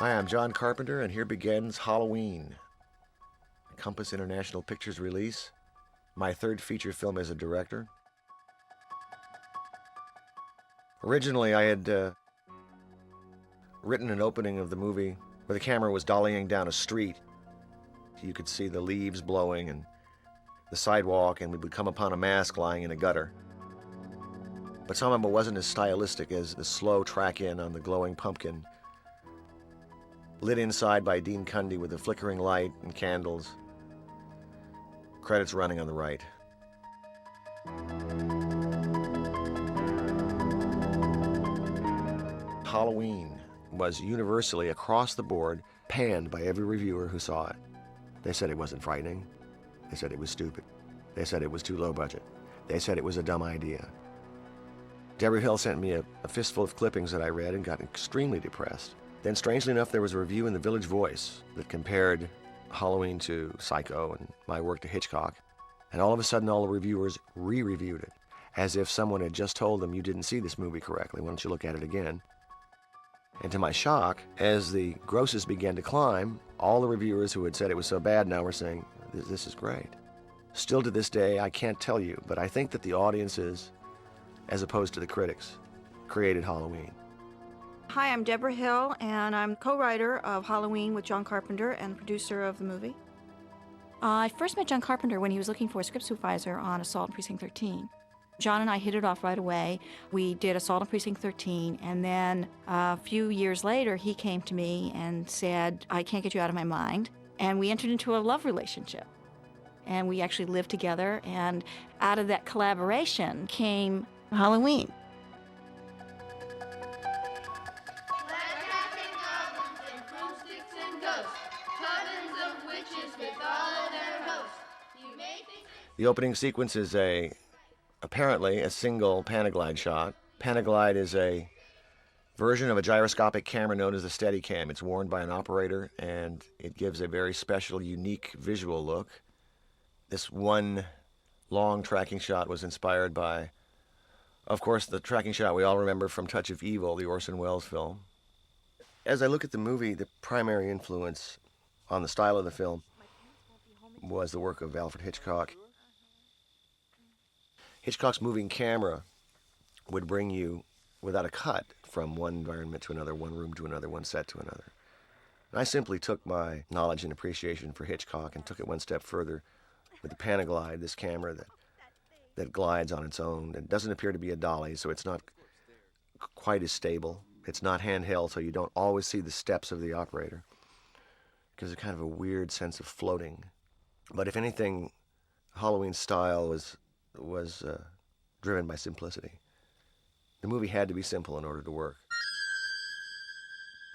Hi, I'm John Carpenter, and here begins Halloween, a Compass International Pictures release, my third feature film as a director. Originally, I had written an opening of the movie where the camera was dollying down a street. You could see the leaves blowing and the sidewalk, and we would come upon a mask lying in a gutter. But some of it wasn't as stylistic as the slow track-in on the glowing pumpkin, lit inside by Dean Cundy with a flickering light and candles. Credits running on the right. Halloween was universally, across the board, panned by every reviewer who saw it. They said it wasn't frightening. They said it was stupid. They said it was too low budget. They said it was a dumb idea. Deborah Hill sent me a fistful of clippings that I read and got extremely depressed. Then, strangely enough, there was a review in the Village Voice that compared Halloween to Psycho and my work to Hitchcock. And all of a sudden, all the reviewers re-reviewed it, as if someone had just told them, you didn't see this movie correctly, why don't you look at it again? And to my shock, as the grosses began to climb, all the reviewers who had said it was so bad now were saying, this is great. Still to this day, I can't tell you, but I think that the audiences, as opposed to the critics, created Halloween. Hi, I'm Deborah Hill, and I'm co-writer of Halloween with John Carpenter and producer of the movie. I first met John Carpenter when he was looking for a script supervisor on Assault on Precinct 13. John and I hit it off right away. We did Assault on Precinct 13, and then a few years later, he came to me and said, I can't get you out of my mind. And we entered into a love relationship. And we actually lived together, and out of that collaboration came Halloween. The opening sequence is apparently a single Panaglide shot. Panaglide is a version of a gyroscopic camera known as the Steadicam. It's worn by an operator, and it gives a very special, unique visual look. This one long tracking shot was inspired by, of course, the tracking shot we all remember from Touch of Evil, the Orson Welles film. As I look at the movie, the primary influence on the style of the film was the work of Alfred Hitchcock. Hitchcock's moving camera would bring you, without a cut, from one environment to another, one room to another, one set to another. And I simply took my knowledge and appreciation for Hitchcock and took it one step further with the Panaglide, this camera that glides on its own. It doesn't appear to be a dolly, so it's not quite as stable. It's not handheld, so you don't always see the steps of the operator. It gives a kind of a weird sense of floating. But if anything, Halloween's style was driven by simplicity. The movie had to be simple in order to work.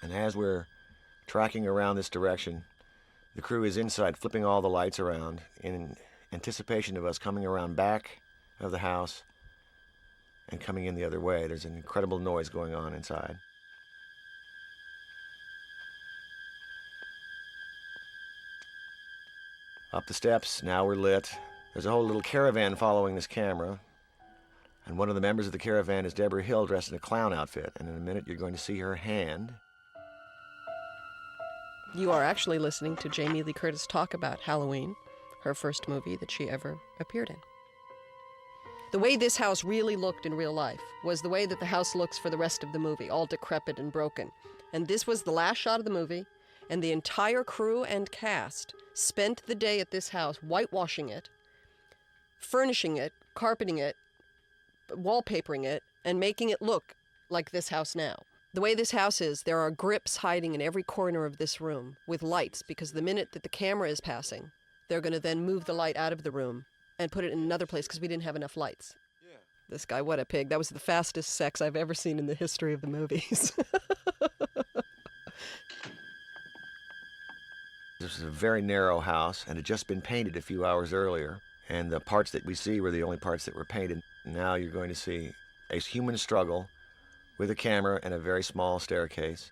And as we're tracking around this direction, the crew is inside flipping all the lights around in anticipation of us coming around back of the house and coming in the other way. There's an incredible noise going on inside. Up the steps, now we're lit. There's a whole little caravan following this camera. And one of the members of the caravan is Deborah Hill dressed in a clown outfit. And in a minute, you're going to see her hand. You are actually listening to Jamie Lee Curtis talk about Halloween, her first movie that she ever appeared in. The way this house really looked in real life was the way that the house looks for the rest of the movie, all decrepit and broken. And this was the last shot of the movie, and the entire crew and cast spent the day at this house whitewashing it, furnishing it, carpeting it, wallpapering it, and making it look like this house now. The way this house is, there are grips hiding in every corner of this room with lights, because the minute that the camera is passing, they're going to then move the light out of the room and put it in another place because we didn't have enough lights. Yeah. This guy, what a pig. That was the fastest sex I've ever seen in the history of the movies. This is a very narrow house, and had just been painted a few hours earlier. And the parts that we see were the only parts that were painted. Now you're going to see a human struggle with a camera and a very small staircase.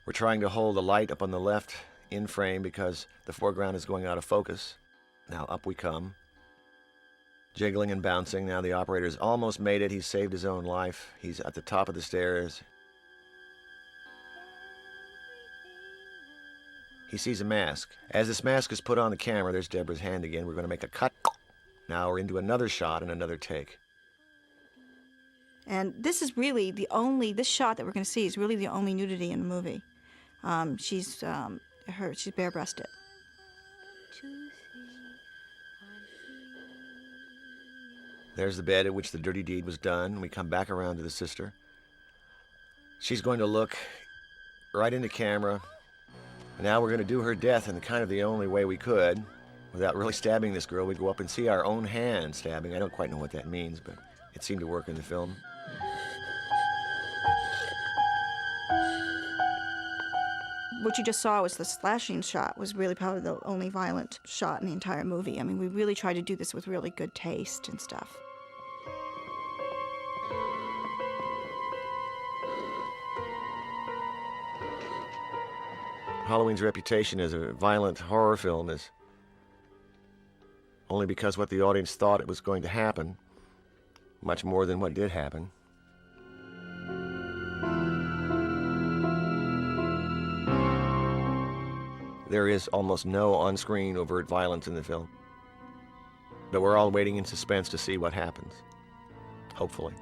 We're trying to hold the light up on the left in frame because the foreground is going out of focus. Now up we come. Jiggling and bouncing. Now the operator's almost made it. He's saved his own life. He's at the top of the stairs. He sees a mask. As this mask is put on the camera, there's Deborah's hand again. We're going to make a cut. Now we're into another shot and another take. And this is really this shot that we're going to see is really the only nudity in the movie. She's bare-breasted. There's the bed at which the dirty deed was done. We come back around to the sister. She's going to look right into camera. And now we're going to do her death in kind of the only way we could. Without really stabbing this girl, we go up and see our own hand stabbing. I don't quite know what that means, but it seemed to work in the film. What you just saw was the slashing shot, was really probably the only violent shot in the entire movie. I mean, we really tried to do this with really good taste and stuff. Halloween's reputation as a violent horror film is only because what the audience thought it was going to happen, much more than what did happen. There is almost no on-screen overt violence in the film, but we're all waiting in suspense to see what happens, hopefully.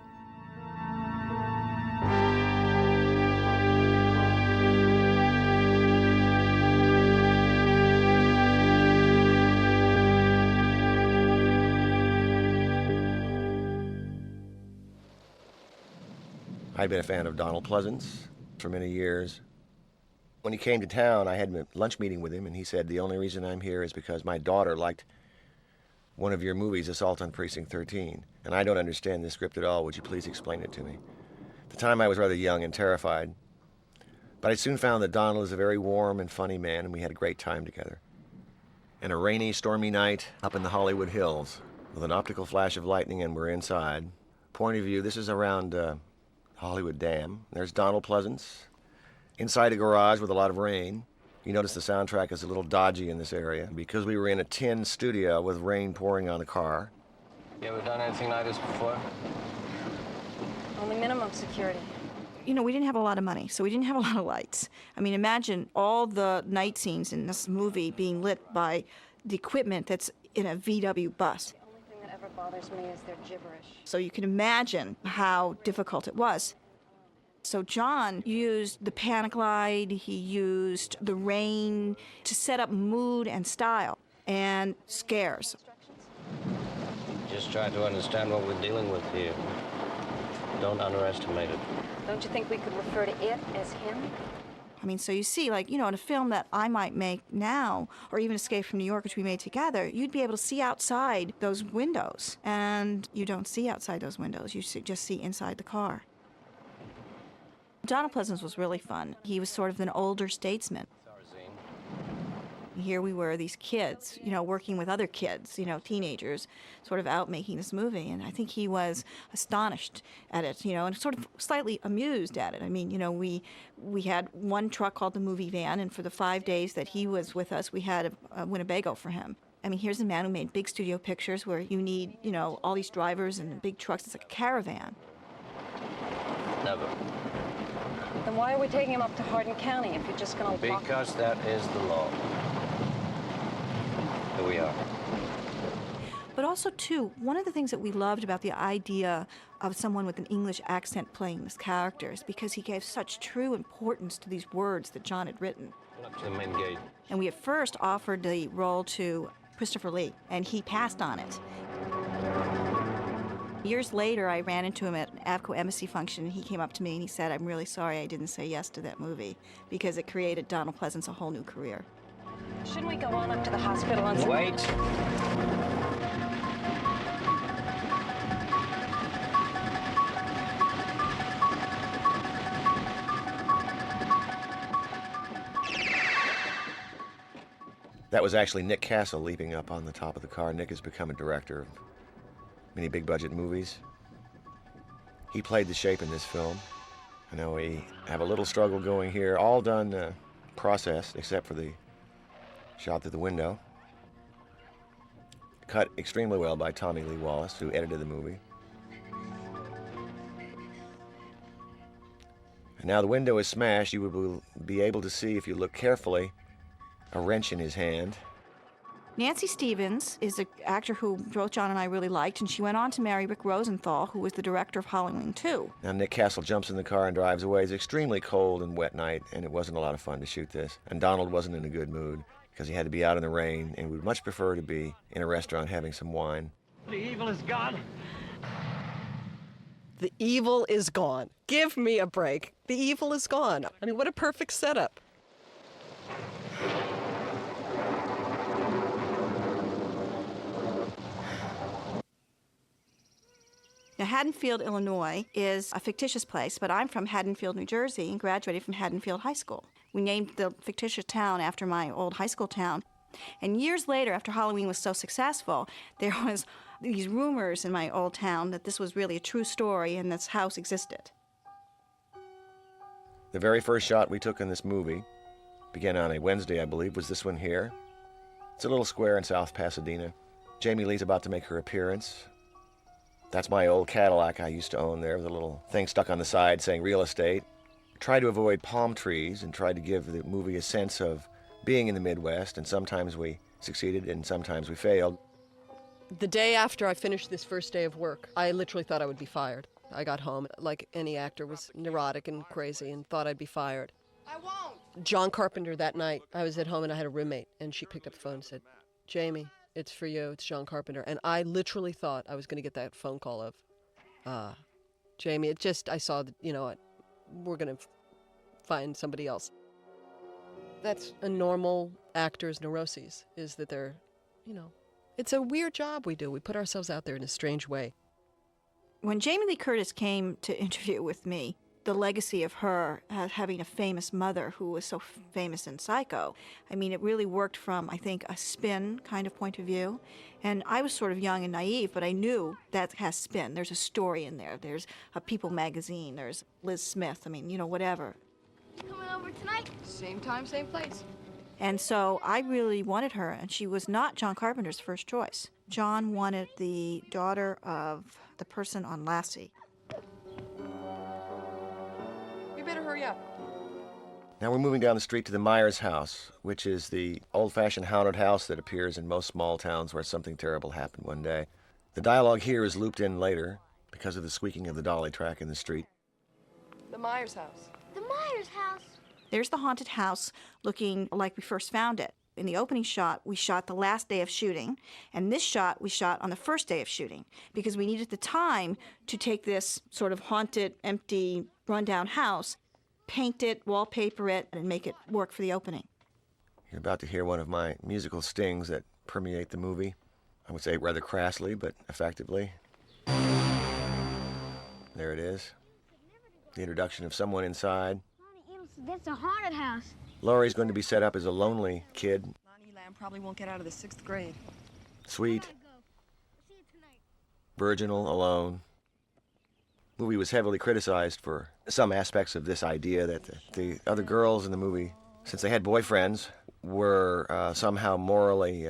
I'd been a fan of Donald Pleasance for many years. When he came to town, I had a lunch meeting with him, and he said, the only reason I'm here is because my daughter liked one of your movies, Assault on Precinct 13, and I don't understand the script at all. Would you please explain it to me? At the time, I was rather young and terrified, but I soon found that Donald is a very warm and funny man, and we had a great time together. And a rainy, stormy night up in the Hollywood Hills with an optical flash of lightning, and we're inside. Point of view, this is around Hollywood Dam. There's Donald Pleasance inside a garage with a lot of rain. You notice the soundtrack is a little dodgy in this area because we were in a tin studio with rain pouring on the car. You ever done anything like this before? Only minimum security. You know, we didn't have a lot of money, so we didn't have a lot of lights. I mean, imagine all the night scenes in this movie being lit by the equipment that's in a VW bus. The only thing that ever bothers me is their gibberish. So you can imagine how difficult it was. So John used the panic light, he used the rain to set up mood and style and scares. Just try to understand what we're dealing with here. Don't underestimate it. Don't you think we could refer to it as him? I mean, so you see, like, you know, in a film that I might make now, or even Escape from New York, which we made together, you'd be able to see outside those windows. And you don't see outside those windows. You just see inside the car. Donald Pleasance was really fun. He was sort of an older statesman. Here we were, these kids, you know, working with other kids, you know, teenagers, sort of out making this movie. And I think he was astonished at it, you know, and sort of slightly amused at it. I mean, you know, we had one truck called the Movie Van, and for the 5 days that he was with us, we had a Winnebago for him. I mean, here's a man who made big studio pictures where you need, you know, all these drivers and big trucks. It's like a caravan. Never. Then why are we taking him up to Hardin County if you're just going to walk? Because that is the law. Here we are. But also, too, one of the things that we loved about the idea of someone with an English accent playing this character is because he gave such true importance to these words that John had written. Up to the main gate. And we at first offered the role to Christopher Lee, and he passed on it. Years later, I ran into him at an AVCO embassy function, and he came up to me and he said, I'm really sorry I didn't say yes to that movie because it created Donald Pleasance a whole new career. Shouldn't we go on up to the hospital and... Wait. That was actually Nick Castle leaping up on the top of the car. Nick has become a director of many big-budget movies. He played the shape in this film. I know we have a little struggle going here, all done processed, except for the shot through the window. Cut extremely well by Tommy Lee Wallace, who edited the movie. And now the window is smashed. You will be able to see, if you look carefully, a wrench in his hand. Nancy Stevens is an actor who both John and I really liked, and she went on to marry Rick Rosenthal, who was the director of Halloween 2. Now Nick Castle jumps in the car and drives away. It's an extremely cold and wet night, and it wasn't a lot of fun to shoot this. And Donald wasn't in a good mood because he had to be out in the rain and would much prefer to be in a restaurant having some wine. The evil is gone. The evil is gone. Give me a break. The evil is gone. I mean, what a perfect setup. Now, Haddonfield, Illinois is a fictitious place, but I'm from Haddonfield, New Jersey, and graduated from Haddonfield High School. We named the fictitious town after my old high school town. And years later, after Halloween was so successful, there was these rumors in my old town that this was really a true story and this house existed. The very first shot we took in this movie began on a Wednesday, I believe, was this one here. It's a little square in South Pasadena. Jamie Lee's about to make her appearance. That's my old Cadillac I used to own there, with a little thing stuck on the side saying real estate. Tried to avoid palm trees and tried to give the movie a sense of being in the Midwest, and sometimes we succeeded and sometimes we failed. The day after I finished this first day of work, I literally thought I would be fired. I got home, like any actor, was neurotic and crazy and thought I'd be fired. I won't. John Carpenter that night, I was at home and I had a roommate, and she picked up the phone and said, "Jamie, it's for you, it's John Carpenter." And I literally thought I was going to get that phone call of, Jamie, I saw that, we're going to find somebody else. That's a normal actor's neuroses, is that they're, it's a weird job we do. We put ourselves out there in a strange way. When Jamie Lee Curtis came to interview with me, the legacy of her having a famous mother who was so famous in Psycho, I mean, it really worked from, I think, a spin kind of point of view. And I was sort of young and naive, but I knew that has spin. There's a story in there. There's a People magazine. There's Liz Smith. I mean, whatever. Coming over tonight? Same time, same place. And so I really wanted her, and she was not John Carpenter's first choice. John wanted the daughter of the person on Lassie. You better hurry up. Now we're moving down the street to the Myers house, which is the old-fashioned haunted house that appears in most small towns where something terrible happened one day. The dialogue here is looped in later because of the squeaking of the dolly track in the street. The Myers house. The Myers house. There's the haunted house looking like we first found it. In the opening shot, we shot the last day of shooting, and this shot we shot on the first day of shooting because we needed the time to take this sort of haunted, empty, rundown house, paint it, wallpaper it, and make it work for the opening. You're about to hear one of my musical stings that permeate the movie. I would say rather crassly, but effectively. There it is. The introduction of someone inside. That's a haunted house. Laurie's going to be set up as a lonely kid. Lonnie Lamb probably won't get out of the 6th grade. Sweet, virginal, alone. The movie was heavily criticized for some aspects of this idea that the other girls in the movie, since they had boyfriends, were somehow morally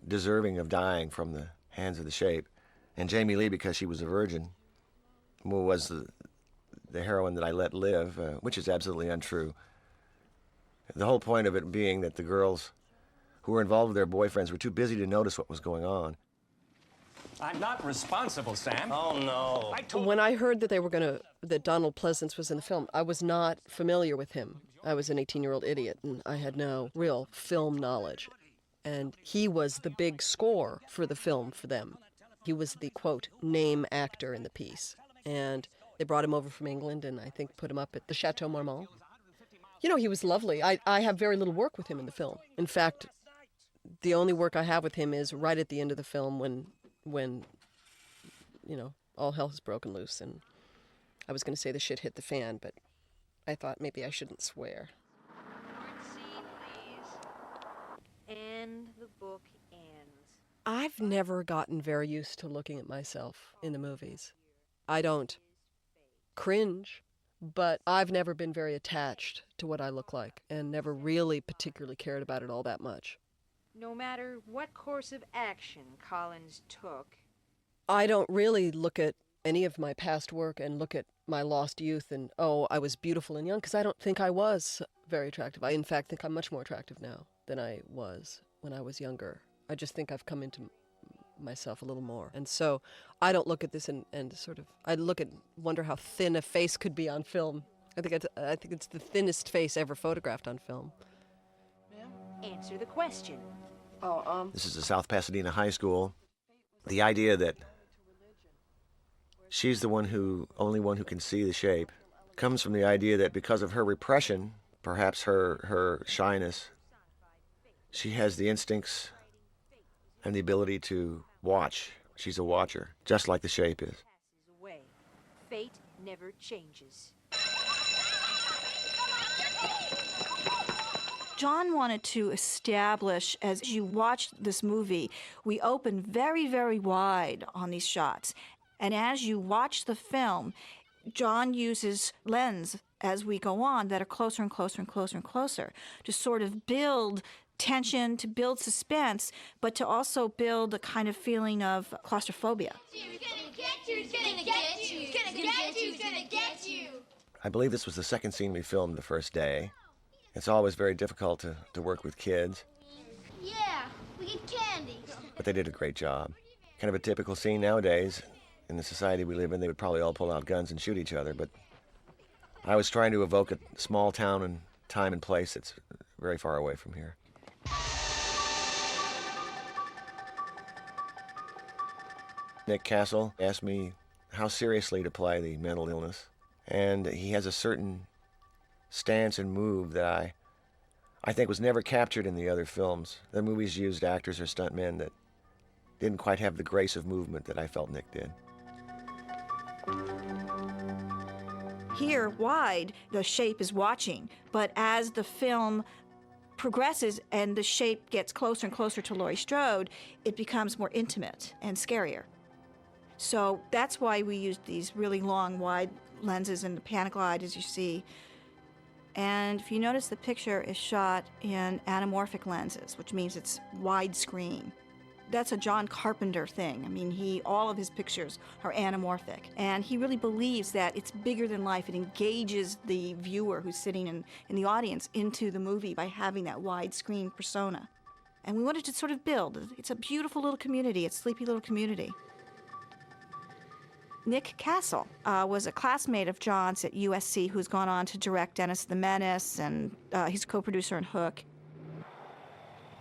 deserving of dying from the hands of the shape. And Jamie Lee, because she was a virgin, was the heroine that I let live, which is absolutely untrue. The whole point of it being that the girls who were involved with their boyfriends were too busy to notice what was going on. I'm not responsible, Sam. Oh, no. When I heard that Donald Pleasance was in the film, I was not familiar with him. I was an 18-year-old idiot, and I had no real film knowledge. And he was the big score for the film for them. He was the, quote, name actor in the piece. And they brought him over from England and I think put him up at the Chateau Marmont. He was lovely. I have very little work with him in the film. In fact, the only work I have with him is right at the end of the film when all hell has broken loose. And I was going to say the shit hit the fan, but I thought maybe I shouldn't swear. Scene, please. And the book ends. I've never gotten very used to looking at myself in the movies. I don't cringe, but I've never been very attached to what I look like and never really particularly cared about it all that much. No matter what course of action Collins took, I don't really look at any of my past work and look at my lost youth and, I was beautiful and young, because I don't think I was very attractive. I, in fact, think I'm much more attractive now. than I was when I was younger. I just think I've come into myself a little more. And so I don't look at this and sort of, I look at, wonder how thin a face could be on film. I think it's the thinnest face ever photographed on film. Answer the question. This is a South Pasadena high school. The idea that she's the only one who can see the shape comes from the idea that because of her repression, perhaps her shyness, she has the instincts and the ability to watch. She's a watcher, just like the shape is. Away. Fate never changes. John wanted to establish, as you watch this movie, we open very, very wide on these shots. And as you watch the film, John uses lens as we go on that are closer and closer and closer and closer to sort of build tension, to build suspense, but to also build a kind of feeling of claustrophobia. I believe this was the second scene we filmed the first day. It's always very difficult to work with kids. Yeah, we get candy. But they did a great job. Kind of a typical scene nowadays. In the society we live in, they would probably all pull out guns and shoot each other, but I was trying to evoke a small town and time and place that's very far away from here. Nick Castle asked me how seriously to play the mental illness, and he has a certain stance and move that I think was never captured in the other films. The movies used actors or stuntmen that didn't quite have the grace of movement that I felt Nick did. Here, wide, the shape is watching, but as the film progresses and the shape gets closer and closer to Laurie Strode, it becomes more intimate and scarier. So that's why we used these really long, wide lenses in the Panaglide, as you see. And if you notice, the picture is shot in anamorphic lenses, which means it's widescreen. That's a John Carpenter thing. I mean, all of his pictures are anamorphic. And he really believes that it's bigger than life. It engages the viewer who's sitting in the audience into the movie by having that widescreen persona. And we wanted to sort of build. It's a beautiful little community. It's a sleepy little community. Nick Castle was a classmate of John's at USC who's gone on to direct Dennis the Menace, and he's a co-producer on Hook.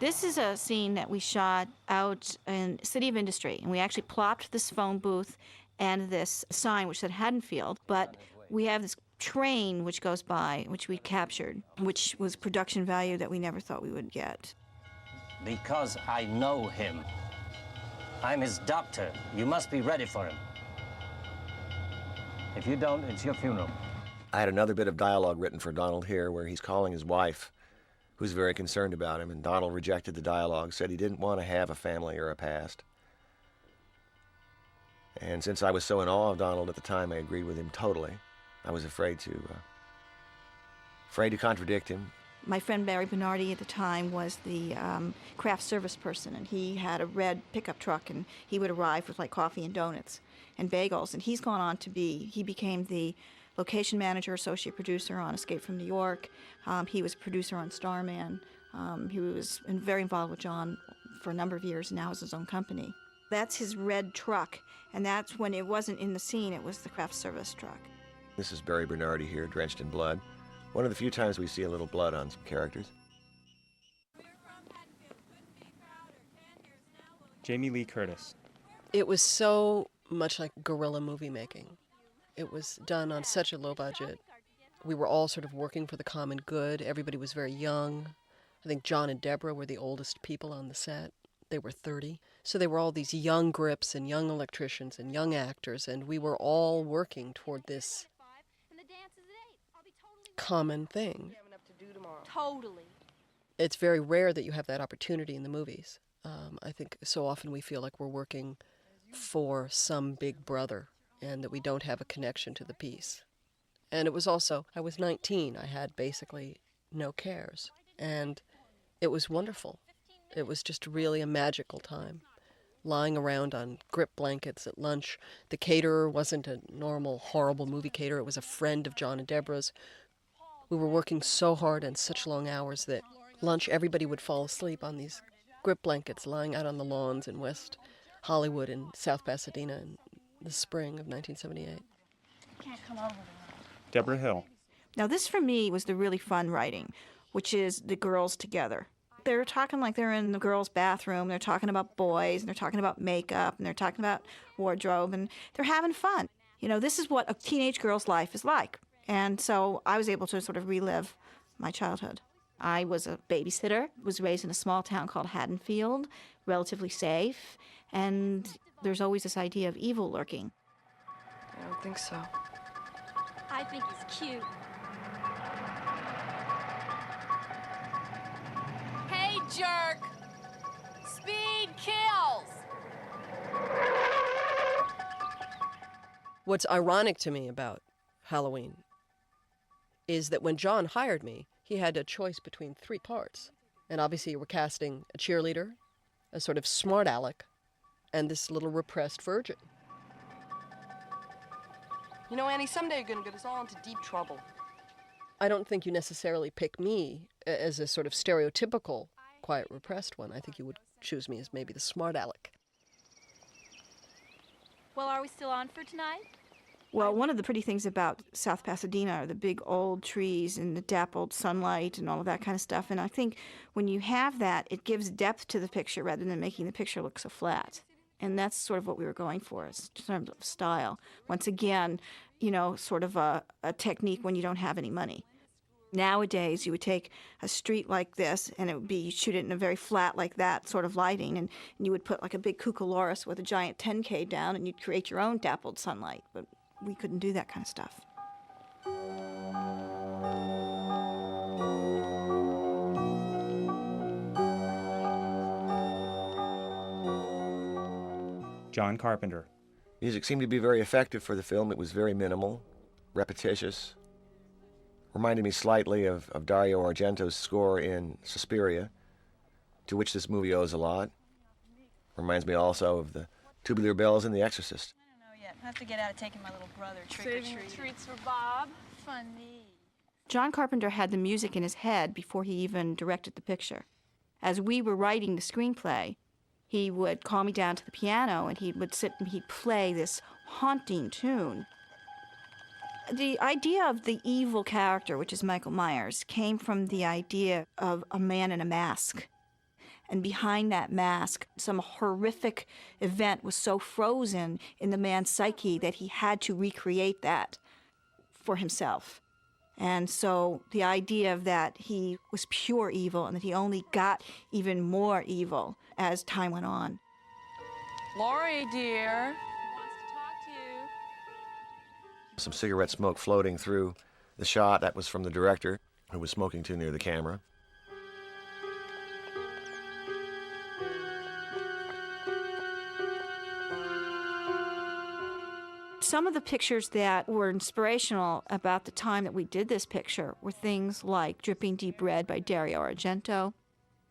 This is a scene that we shot out in City of Industry, and we actually plopped this phone booth and this sign which said Haddonfield, but we have this train which goes by, which we captured, which was production value that we never thought we would get. Because I know him. I'm his doctor. You must be ready for him. If you don't, it's your funeral. I had another bit of dialogue written for Donald here where he's calling his wife, who's very concerned about him, and Donald rejected the dialogue, said he didn't want to have a family or a past. And since I was so in awe of Donald at the time, I agreed with him totally. I was afraid to contradict him. My friend Barry Bernardi at the time was the craft service person, and he had a red pickup truck, and he would arrive with like coffee and donuts and bagels, and he became the location manager, associate producer on Escape from New York. He was a producer on Starman. He was very involved with John for a number of years and now has his own company. That's his red truck, and that's when it wasn't in the scene, it was the craft service truck. This is Barry Bernardi here, drenched in blood. One of the few times we see a little blood on some characters. Jamie Lee Curtis. It was so much like guerrilla movie making. It was done on such a low budget. We were all sort of working for the common good. Everybody was very young. I think John and Deborah were the oldest people on the set. They were 30. So they were all these young grips and young electricians and young actors, and we were all working toward this common thing. Totally. It's very rare that you have that opportunity in the movies. I think so often we feel like we're working for some big brother and that we don't have a connection to the piece. And it was also, I was 19. I had basically no cares. And it was wonderful. It was just really a magical time. Lying around on grip blankets at lunch. The caterer wasn't a normal, horrible movie caterer. It was a friend of John and Deborah's. We were working so hard and such long hours that lunch, everybody would fall asleep on these grip blankets lying out on the lawns in West Hollywood and South Pasadena in the spring of 1978. Can't come over. Deborah Hill. Now, this for me was the really fun writing, which is the girls together. They're talking like they're in the girls' bathroom. They're talking about boys, and they're talking about makeup, and they're talking about wardrobe, and they're having fun. You know, this is what a teenage girl's life is like. And so I was able to sort of relive my childhood. I was a babysitter, was raised in a small town called Haddonfield, relatively safe, and there's always this idea of evil lurking. I don't think so. I think he's cute. Hey, jerk! Speed kills! What's ironic to me about Halloween is that when John hired me, he had a choice between 3 parts. And obviously we're casting a cheerleader, a sort of smart aleck, and this little repressed virgin. You know, Annie, someday you're gonna get us all into deep trouble. I don't think you necessarily pick me as a sort of stereotypical quiet repressed one. I think you would choose me as maybe the smart aleck. Well, are we still on for tonight? Well, one of the pretty things about South Pasadena are the big old trees and the dappled sunlight and all of that kind of stuff. And I think when you have that, it gives depth to the picture rather than making the picture look so flat. And that's sort of what we were going for in terms of style. Once again, you know, sort of a technique when you don't have any money. Nowadays, you would take a street like this, and it would be, you'd shoot it in a very flat like that sort of lighting, and you would put like a big cucaloris with a giant 10K down, and you'd create your own dappled sunlight. But we couldn't do that kind of stuff. John Carpenter. Music seemed to be very effective for the film. It was very minimal, repetitious. Reminded me slightly of Dario Argento's score in Suspiria, to which this movie owes a lot. Reminds me also of the tubular bells in The Exorcist. I don't know yet. I have to get out of taking my little brother Saving the treats for Bob. Funny. John Carpenter had the music in his head before he even directed the picture. As we were writing the screenplay, he would call me down to the piano, and he would sit and he'd play this haunting tune. The idea of the evil character, which is Michael Myers, came from the idea of a man in a mask. And behind that mask, some horrific event was so frozen in the man's psyche that he had to recreate that for himself. And so the idea of that he was pure evil and that he only got even more evil as time went on. Laurie, dear. Some cigarette smoke floating through the shot. That was from the director, who was smoking too near the camera. Some of the pictures that were inspirational about the time that we did this picture were things like Dripping Deep Red by Dario Argento,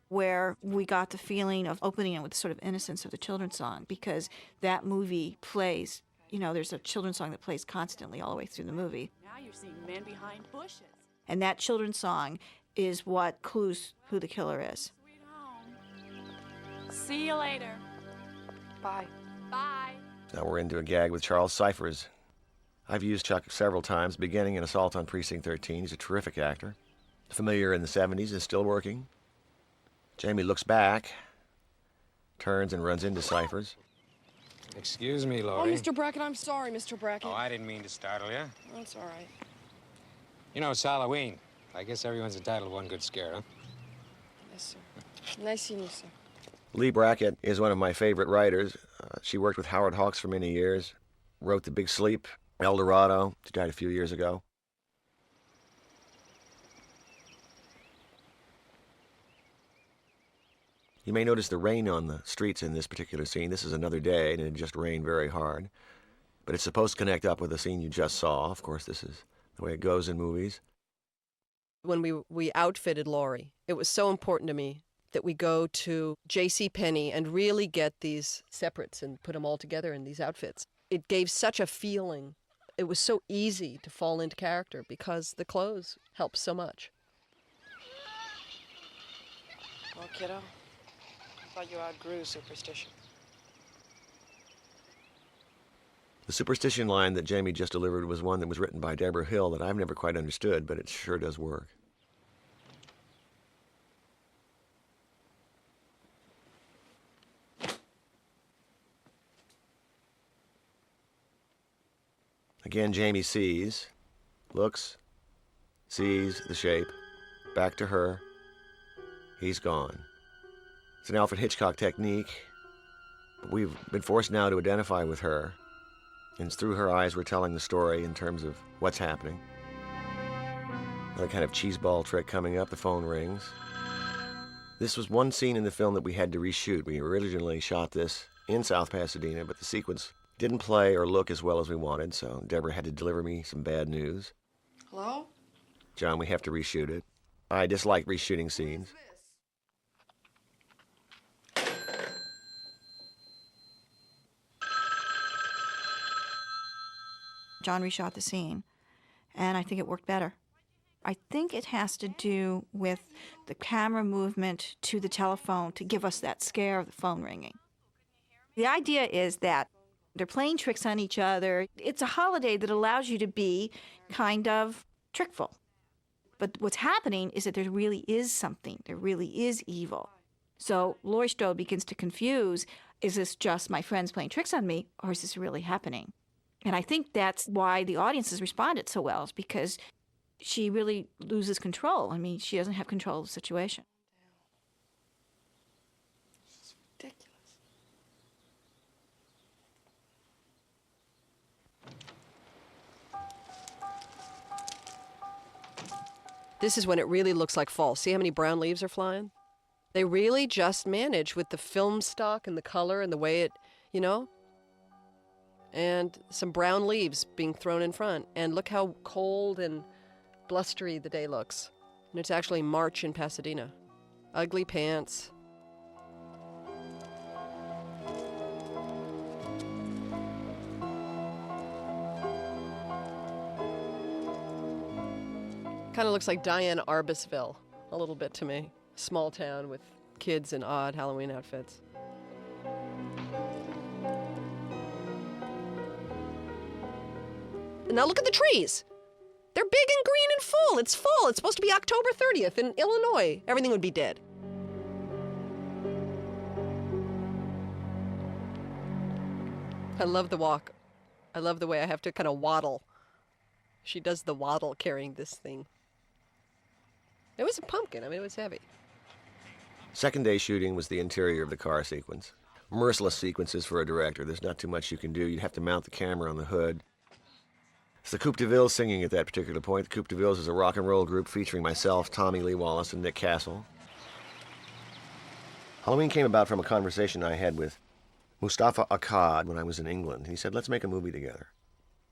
where we got the feeling of opening it with sort of innocence of the children's song, because that movie plays, you know, there's a children's song that plays constantly all the way through the movie. Now you're seeing men behind bushes. And that children's song is what clues who the killer is. Sweet home. See you later. Bye. Bye. Now we're into a gag with Charles Cyphers. I've used Chuck several times, beginning in Assault on Precinct 13. He's a terrific actor. Familiar in the 70s and still working. Jamie looks back, turns and runs into Cyphers. Excuse me, Oh, Laurie. Mr. Brackett, I'm sorry, Mr. Brackett. Oh, I didn't mean to startle you. That's all right. You know, it's Halloween. I guess everyone's entitled to one good scare, huh? Yes, sir. Nice seeing you, sir. Lee Brackett is one of my favorite writers. She worked with Howard Hawks for many years, wrote The Big Sleep, El Dorado. She died a few years ago. You may notice the rain on the streets in this particular scene. This is another day, and it just rained very hard. But it's supposed to connect up with the scene you just saw. Of course, this is the way it goes in movies. When we outfitted Laurie, it was so important to me that we go to JCPenney and really get these separates and put them all together in these outfits. It gave such a feeling. It was so easy to fall into character because the clothes helped so much. Well, kiddo, I thought you outgrew superstition. The superstition line that Jamie just delivered was one that was written by Deborah Hill that I've never quite understood, but it sure does work. Again, Jamie sees, looks, sees the shape, back to her. He's gone. It's an Alfred Hitchcock technique. But we've been forced now to identify with her. And it's through her eyes we're telling the story in terms of what's happening. Another kind of cheeseball trick coming up, the phone rings. This was one scene in the film that we had to reshoot. We originally shot this in South Pasadena, but the sequence didn't play or look as well as we wanted, so Deborah had to deliver me some bad news. Hello? John, we have to reshoot it. I dislike reshooting scenes. John reshot the scene, and I think it worked better. I think it has to do with the camera movement to the telephone to give us that scare of the phone ringing. The idea is that they're playing tricks on each other. It's a holiday that allows you to be kind of trickful. But what's happening is that there really is something. There really is evil. So Laurie Strode begins to confuse, is this just my friends playing tricks on me, or is this really happening? And I think that's why the audience has responded so well, is because she really loses control. I mean, she doesn't have control of the situation. This is ridiculous. This is when it really looks like fall. See how many brown leaves are flying? They really just manage with the film stock and the color and the way it, you know? And some brown leaves being thrown in front. And look how cold and blustery the day looks. And it's actually March in Pasadena. Ugly pants. Kind of looks like Diane Arbusville a little bit to me. Small town with kids in odd Halloween outfits. Now look at the trees. They're big and green and full. It's fall. It's supposed to be October 30th in Illinois. Everything would be dead. I love the walk. I love the way I have to kind of waddle. She does the waddle carrying this thing. It was a pumpkin. I mean, it was heavy. Second day shooting was the interior of the car sequence. Merciless sequences for a director. There's not too much you can do. You'd have to mount the camera on the hood. It's the Coupe de Ville singing at that particular point. The Coupe de Ville is a rock and roll group featuring myself, Tommy Lee Wallace, and Nick Castle. Halloween came about from a conversation I had with Mustafa Akkad when I was in England. He said, let's make a movie together.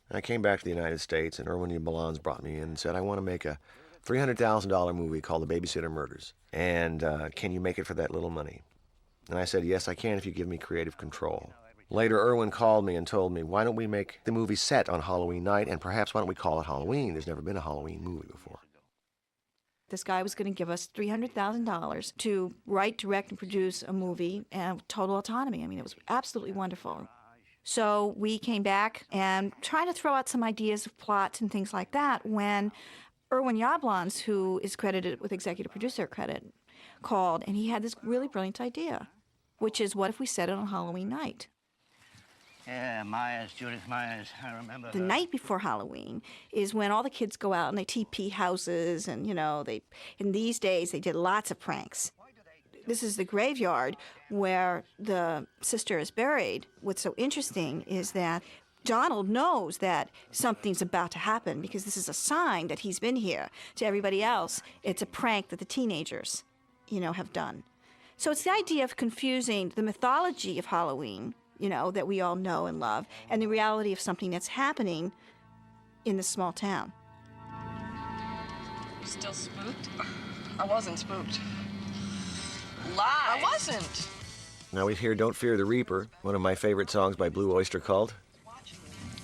And I came back to the United States, and Irwin Yablans brought me in and said, I want to make a $300,000 movie called The Babysitter Murders. And can you make it for that little money? And I said, yes, I can if you give me creative control. Later, Irwin called me and told me, why don't we make the movie set on Halloween night, and perhaps why don't we call it Halloween? There's never been a Halloween movie before. This guy was going to give us $300,000 to write, direct, and produce a movie, and total autonomy. I mean, it was absolutely wonderful. So we came back and tried to throw out some ideas of plots and things like that when Irwin Yablans, who is credited with executive producer credit, called, and he had this really brilliant idea, which is, what if we set it on Halloween night? Yeah, Myers, Judith Myers, I remember The her. night before Halloween is when all the kids go out and they TP houses, and, you know, in these days, they did lots of pranks. This is the graveyard where the sister is buried. What's so interesting is that Donald knows that something's about to happen because this is a sign that he's been here. To everybody else, it's a prank that the teenagers, you know, have done. So it's the idea of confusing the mythology of Halloween, you know, that we all know and love, and the reality of something that's happening in this small town. You still spooked? I wasn't spooked. Lie! I wasn't! Now we hear Don't Fear the Reaper, one of my favorite songs by Blue Oyster Cult.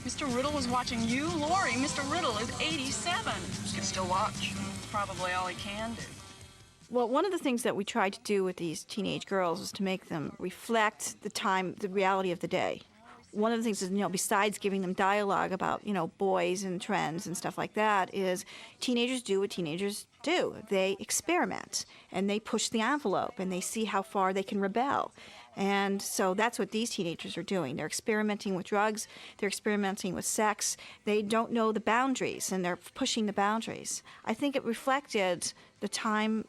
Mr. Riddle was watching you, Laurie. Mr. Riddle is 87. You can still watch. Probably all he can do. Well, one of the things that we tried to do with these teenage girls was to make them reflect the reality of the day. One of the things is, besides giving them dialogue about, boys and trends and stuff like that, is teenagers do what teenagers do. They experiment, and they push the envelope, and they see how far they can rebel. And so that's what these teenagers are doing. They're experimenting with drugs. They're experimenting with sex. They don't know the boundaries, and they're pushing the boundaries. I think it reflected the time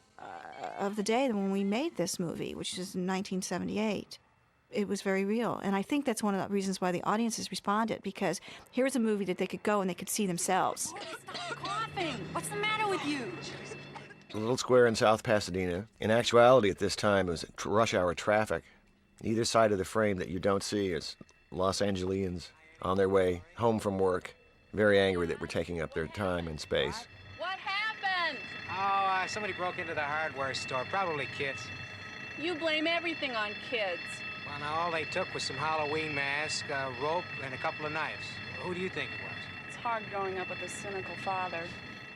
of the day when we made this movie, which is in 1978. It was very real. And I think that's one of the reasons why the audiences responded, because here's a movie that they could go and they could see themselves. Stop coughing! What's the matter with you? A little square in South Pasadena. In actuality, at this time, it was rush hour traffic. Either side of the frame that you don't see is Los Angeles on their way home from work, very angry that we're taking up their time and space. What happened? Oh, somebody broke into the hardware store, probably kids. You blame everything on kids. Well, now, all they took was some Halloween mask, a rope, and a couple of knives. Who do you think it was? It's hard growing up with a cynical father.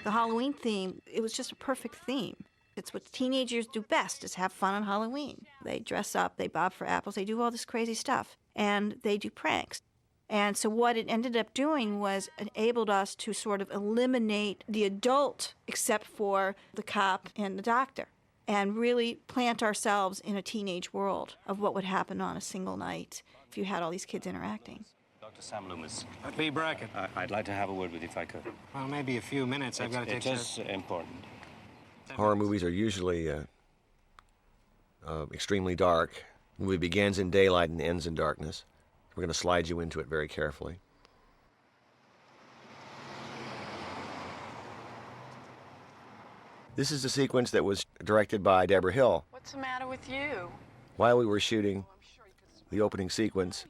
The Halloween theme, it was just a perfect theme. It's what teenagers do best, is have fun on Halloween. They dress up, they bob for apples, they do all this crazy stuff, and they do pranks. And so what it ended up doing was enabled us to sort of eliminate the adult, except for the cop and the doctor, and really plant ourselves in a teenage world of what would happen on a single night if you had all these kids interacting. Dr. Sam Loomis. Lee Brackett. I'd like to have a word with you if I could. Well, maybe a few minutes. I've got to take It is important. Horror movies are usually extremely dark. The movie begins in daylight and ends in darkness. We're going to slide you into it very carefully. This is a sequence that was directed by Deborah Hill. What's the matter with you? While we were shooting the opening sequence,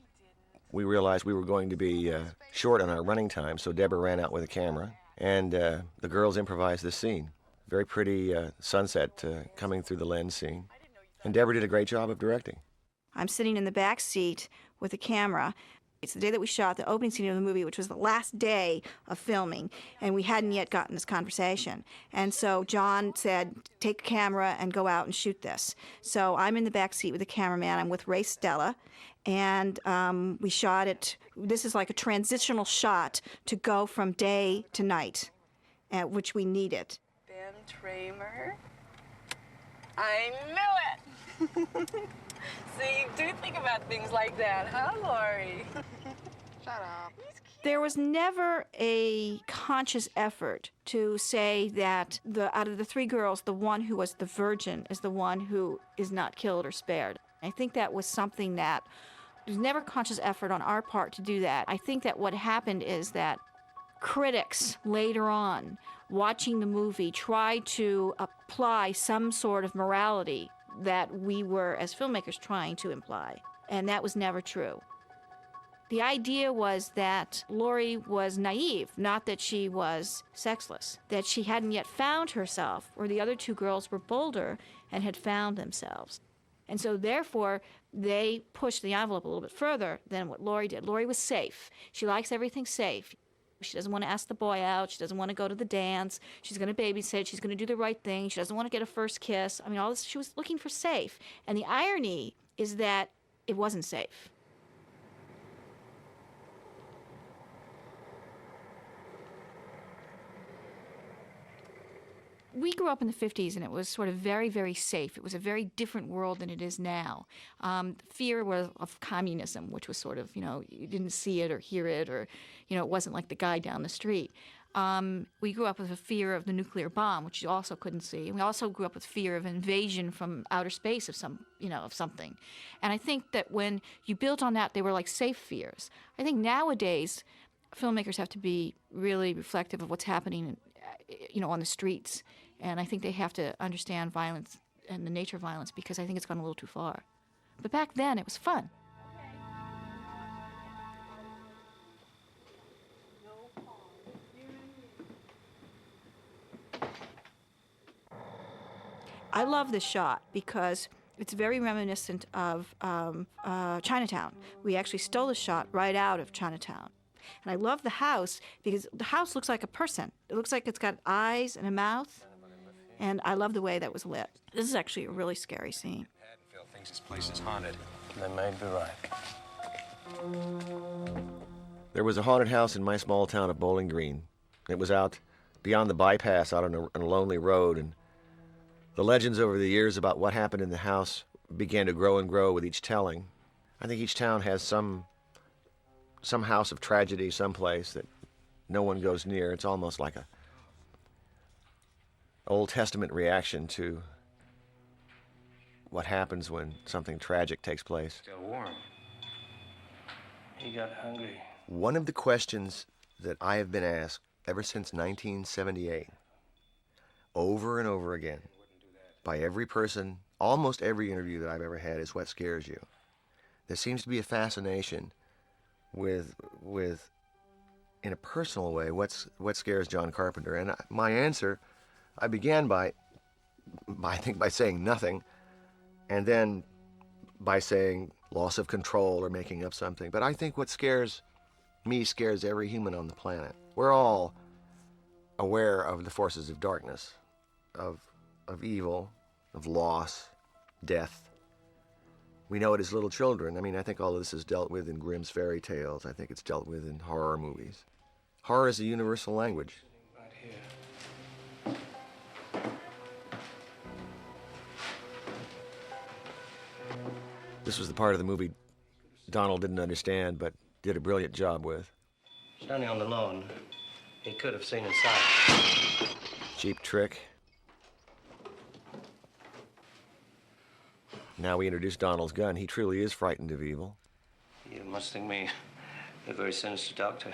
we realized we were going to be short on our running time, so Deborah ran out with a camera, and the girls improvised this scene. Very pretty sunset coming through the lens scene. And Deborah did a great job of directing. I'm sitting in the back seat with a camera. It's the day that we shot the opening scene of the movie, which was the last day of filming, and we hadn't yet gotten this conversation. And so John said, take a camera and go out and shoot this. So I'm in the back seat with the cameraman. I'm with Ray Stella, and we shot it. This is like a transitional shot to go from day to night, which we needed. Ben Tramer? I knew it! See, you do think about things like that, huh, Laurie? Shut up. There was never a conscious effort to say that out of the three girls, the one who was the virgin is the one who is not killed or spared. I think that was something that there was never conscious effort on our part to do that. I think that what happened is that critics later on, watching the movie, tried to apply some sort of morality that we were, as filmmakers, trying to imply. And that was never true. The idea was that Laurie was naive, not that she was sexless, that she hadn't yet found herself, or the other two girls were bolder and had found themselves. And so therefore, they pushed the envelope a little bit further than what Laurie did. Laurie was safe. She likes everything safe. She doesn't want to ask the boy out. She doesn't want to go to the dance. She's going to babysit. She's going to do the right thing. She doesn't want to get a first kiss. I mean, all this, she was looking for safe. And the irony is that it wasn't safe. We grew up in the 50s, and it was sort of very, very safe. It was a very different world than it is now. Fear was of communism, which was sort of, you didn't see it or hear it, or, it wasn't like the guy down the street. We grew up with a fear of the nuclear bomb, which you also couldn't see. And we also grew up with fear of invasion from outer space of something. And I think that when you built on that, they were like safe fears. I think nowadays, filmmakers have to be really reflective of what's happening, on the streets. And I think they have to understand violence and the nature of violence, because I think it's gone a little too far. But back then, it was fun. I love this shot because it's very reminiscent of Chinatown. We actually stole the shot right out of Chinatown. And I love the house because the house looks like a person. It looks like it's got eyes and a mouth. And I love the way that was lit. This is actually a really scary scene. Haddonfield thinks this place is haunted. They may be right. There was a haunted house in my small town of Bowling Green. It was out beyond the bypass, out on a lonely road, and the legends over the years about what happened in the house began to grow and grow with each telling. I think each town has some house of tragedy someplace that no one goes near. It's almost like a Old Testament reaction to what happens when something tragic takes place. Still warm. He got hungry. One of the questions that I have been asked ever since 1978, over and over again, by every person, almost every interview that I've ever had, is what scares you. There seems to be a fascination with in a personal way, what scares John Carpenter. And my answer, I began by saying nothing, and then by saying loss of control or making up something. But I think what scares me scares every human on the planet. We're all aware of the forces of darkness, of evil, of loss, death. We know it as little children. I mean, I think all of this is dealt with in Grimm's fairy tales. I think it's dealt with in horror movies. Horror is a universal language. Right here. This was the part of the movie Donald didn't understand, but did a brilliant job with. Standing on the lawn, he could have seen inside. Cheap trick. Now we introduce Donald's gun. He truly is frightened of evil. You must think me a very sinister doctor.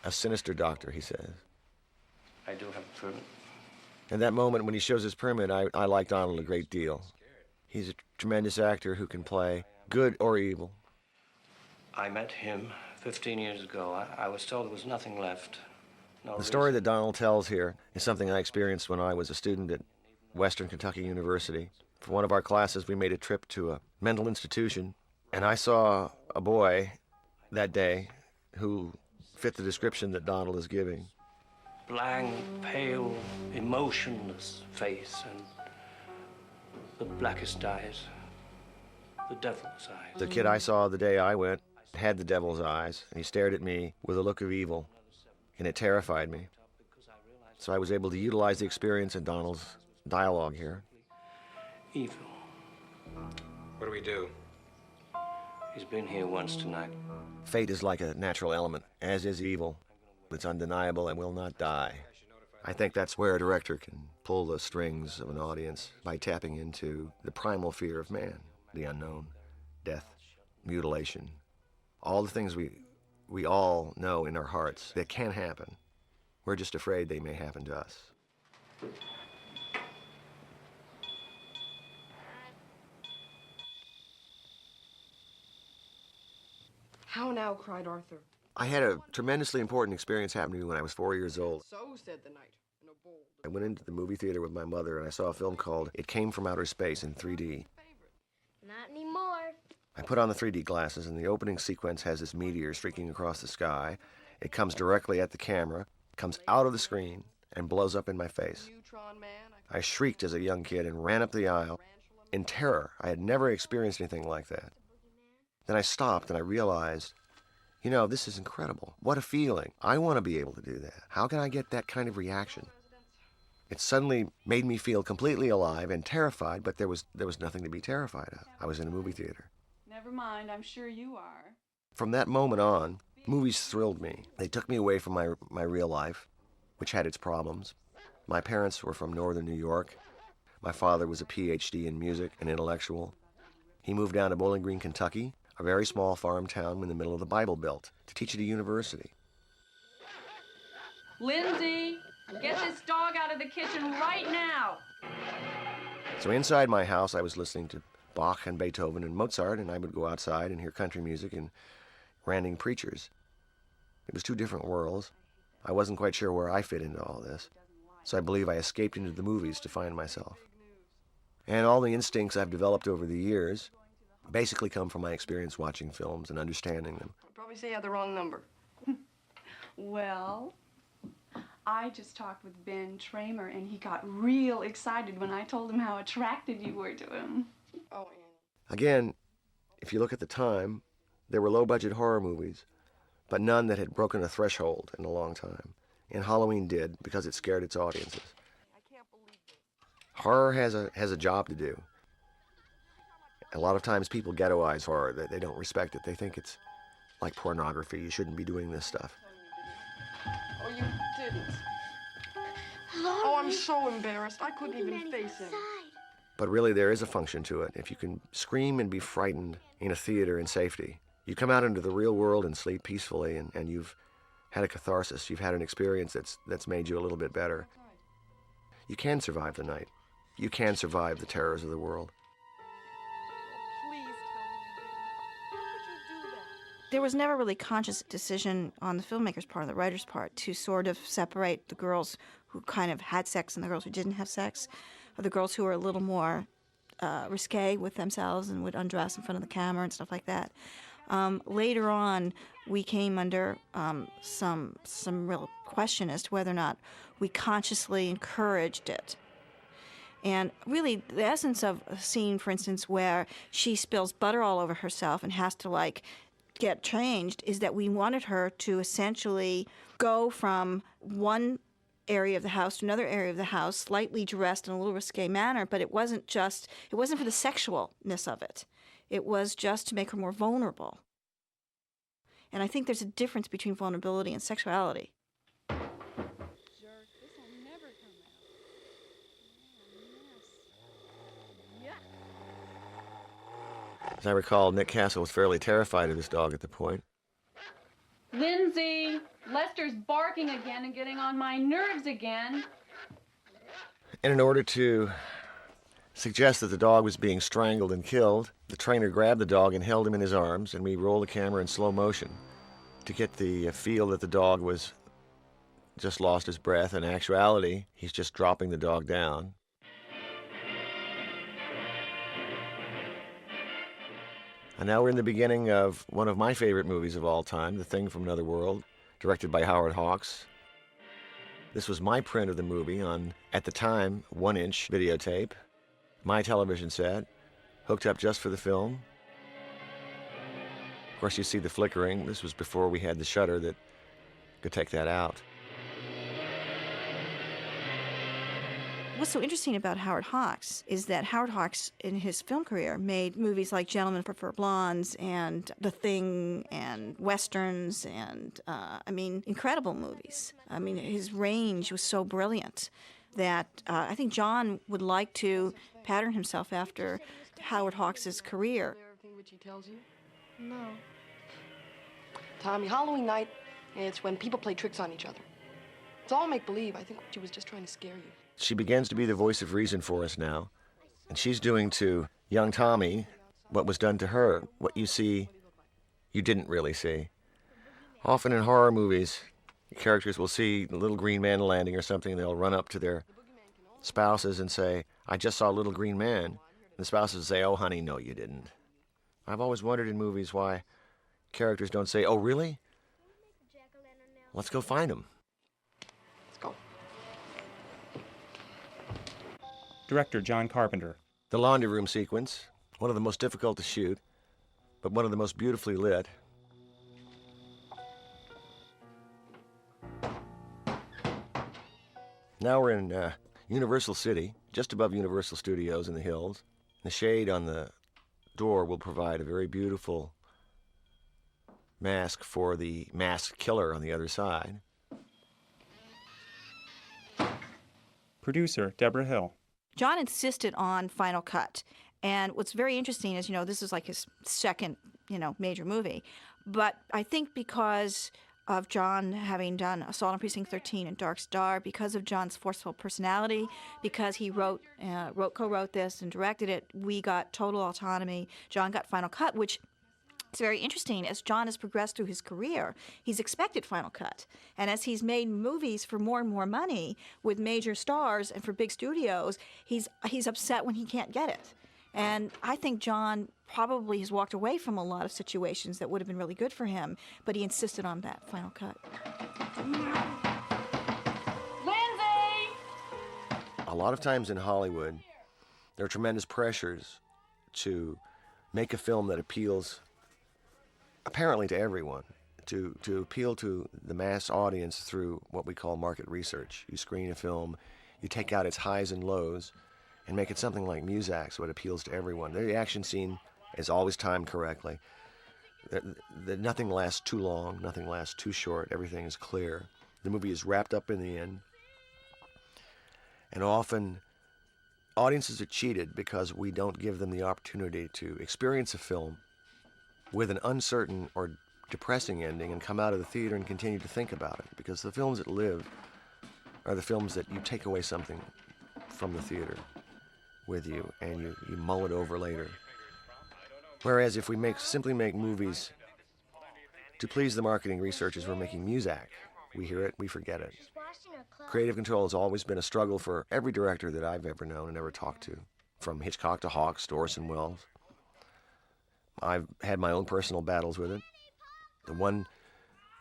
A sinister doctor, he says. I do have a permit. And that moment when he shows his permit, I like Donald a great deal. He's a tremendous actor who can play good or evil. I met him 15 years ago. I was told there was nothing left. No The story that Donald tells here is something I experienced when I was a student at Western Kentucky University. For one of our classes, we made a trip to a mental institution, and I saw a boy that day who fit the description that Donald is giving. Blank, pale, emotionless face and the blackest eyes, the devil's eyes. The kid I saw the day I went had the devil's eyes, and he stared at me with a look of evil, and it terrified me. So I was able to utilize the experience in Donald's dialogue here. Evil. What do we do? He's been here once tonight. Fate is like a natural element, as is evil. It's undeniable and will not die. I think that's where a director can pull the strings of an audience by tapping into the primal fear of man, the unknown, death, mutilation, all the things we all know in our hearts that can happen. We're just afraid they may happen to us. How now, cried Arthur. I had a tremendously important experience happen to me when I was 4 years old. So said the knight, in a bold... I went into the movie theater with my mother and I saw a film called It Came from Outer Space in 3D. Not anymore. I put on the 3D glasses and the opening sequence has this meteor streaking across the sky. It comes directly at the camera, comes out of the screen, and blows up in my face. I shrieked as a young kid and ran up the aisle in terror. I had never experienced anything like that. Then I stopped and I realized, you know, this is incredible. What a feeling. I want to be able to do that. How can I get that kind of reaction? It suddenly made me feel completely alive and terrified, but there was nothing to be terrified of. I was in a movie theater. Never mind, I'm sure you are. From that moment on, movies thrilled me. They took me away from my real life, which had its problems. My parents were from northern New York. My father was a PhD in music, an intellectual. He moved down to Bowling Green, Kentucky, a very small farm town in the middle of the Bible Belt, to teach at a university. Lindsay, get this dog out of the kitchen right now. So inside my house, I was listening to Bach and Beethoven and Mozart, and I would go outside and hear country music and ranting preachers. It was two different worlds. I wasn't quite sure where I fit into all this, so I believe I escaped into the movies to find myself. And all the instincts I've developed over the years basically come from my experience watching films and understanding them. I'd probably say you had the wrong number. Well, I just talked with Ben Tramer, and he got real excited when I told him how attracted you were to him. Oh, Again, if you look at the time, there were low-budget horror movies, but none that had broken a threshold in a long time. And Halloween did, because it scared its audiences. Horror has a job to do. A lot of times people ghettoize horror. They don't respect it. They think it's like pornography. You shouldn't be doing this stuff. Oh, you didn't. Oh, I'm so embarrassed. I couldn't even face him. But really, there is a function to it. If you can scream and be frightened in a theater in safety, you come out into the real world and sleep peacefully, and you've had a catharsis. You've had an experience that's made you a little bit better. You can survive the night. You can survive the terrors of the world. There was never really conscious decision on the filmmaker's part, or the writer's part, to sort of separate the girls who kind of had sex and the girls who didn't have sex, or the girls who were a little more risque with themselves and would undress in front of the camera and stuff like that. Later on, we came under some real question as to whether or not we consciously encouraged it. And really, the essence of a scene, for instance, where she spills butter all over herself and has to, like, get changed, is that we wanted her to essentially go from one area of the house to another area of the house, slightly dressed in a little risque manner, but it wasn't for the sexualness of it. It was just to make her more vulnerable. And I think there's a difference between vulnerability and sexuality. As I recall, Nick Castle was fairly terrified of this dog at the point. Lindsay, Lester's barking again and getting on my nerves again. And in order to suggest that the dog was being strangled and killed, the trainer grabbed the dog and held him in his arms, and we rolled the camera in slow motion to get the feel that the dog was just lost his breath. In actuality, he's just dropping the dog down. And now we're in the beginning of one of my favorite movies of all time, The Thing from Another World, directed by Howard Hawks. This was my print of the movie on, at the time, 1-inch videotape, my television set, hooked up just for the film. Of course, you see the flickering. This was before we had the shutter that could take that out. What's so interesting about Howard Hawks is that Howard Hawks, in his film career, made movies like Gentlemen Prefer Blondes and The Thing and Westerns and, incredible movies. His range was so brilliant that I think John would like to pattern himself after Howard Hawks' career. Everything Richie tells you? No. Tommy, Halloween night, it's when people play tricks on each other. It's all make-believe. I think she was just trying to scare you. She begins to be the voice of reason for us now, and she's doing to young Tommy what was done to her. What you see, you didn't really see. Often in horror movies, characters will see the little green man landing or something, and they'll run up to their spouses and say, "I just saw a little green man." And the spouses will say, "Oh, honey, no, you didn't." I've always wondered in movies why characters don't say, "Oh, really? Let's go find him." Director John Carpenter. The laundry room sequence, one of the most difficult to shoot, but one of the most beautifully lit. Now we're in Universal City, just above Universal Studios in the hills. The shade on the door will provide a very beautiful mask for the masked killer on the other side. Producer Deborah Hill. John insisted on Final Cut. And what's very interesting is, this is like his second, major movie. But I think because of John having done Assault on Precinct 13 and Dark Star, because of John's forceful personality, because he co-wrote this and directed it, we got total autonomy. John got Final Cut, which it's very interesting. As John has progressed through his career, he's expected Final Cut. And as he's made movies for more and more money with major stars and for big studios, he's upset when he can't get it. And I think John probably has walked away from a lot of situations that would have been really good for him, but he insisted on that Final Cut. lot of times in Hollywood, there are tremendous pressures to make a film that appeals apparently to everyone, to appeal to the mass audience through what we call market research. You screen a film, you take out its highs and lows, and make it something like Muzak so it appeals to everyone. The action scene is always timed correctly. Nothing lasts too long, nothing lasts too short, everything is clear. The movie is wrapped up in the end. And often, audiences are cheated because we don't give them the opportunity to experience a film with an uncertain or depressing ending and come out of the theater and continue to think about it. Because the films that live are the films that you take away something from the theater with you and you mull it over later. Whereas if we simply make movies to please the marketing researchers, we're making Muzak. We hear it, we forget it. Creative control has always been a struggle for every director that I've ever known and ever talked to, from Hitchcock to Hawks to Orson Welles. I've had my own personal battles with it. The one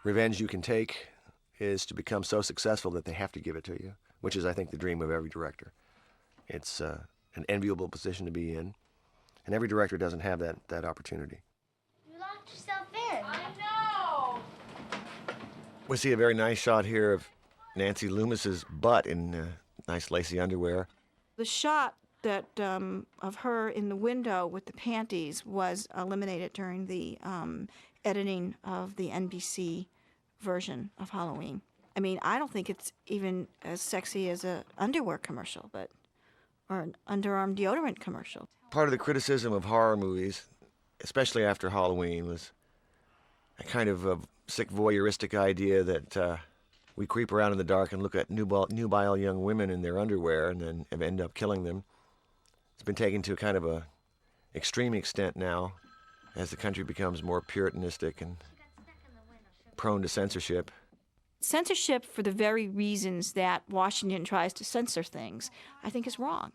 revenge you can take is to become so successful that they have to give it to you, which is, I think, the dream of every director. It's an enviable position to be in, and every director doesn't have that opportunity. You locked yourself in. I know. We see a very nice shot here of Nancy Loomis's butt in nice lacy underwear. The shot that of her in the window with the panties was eliminated during the editing of the NBC version of Halloween. I mean, I don't think it's even as sexy as an underwear commercial, or an underarm deodorant commercial. Part of the criticism of horror movies, especially after Halloween, was a kind of sick voyeuristic idea that we creep around in the dark and look at nubile young women in their underwear and then end up killing them. It's been taken to a kind of a extreme extent now as the country becomes more puritanistic and prone to censorship. Censorship, for the very reasons that Washington tries to censor things, I think is wrong.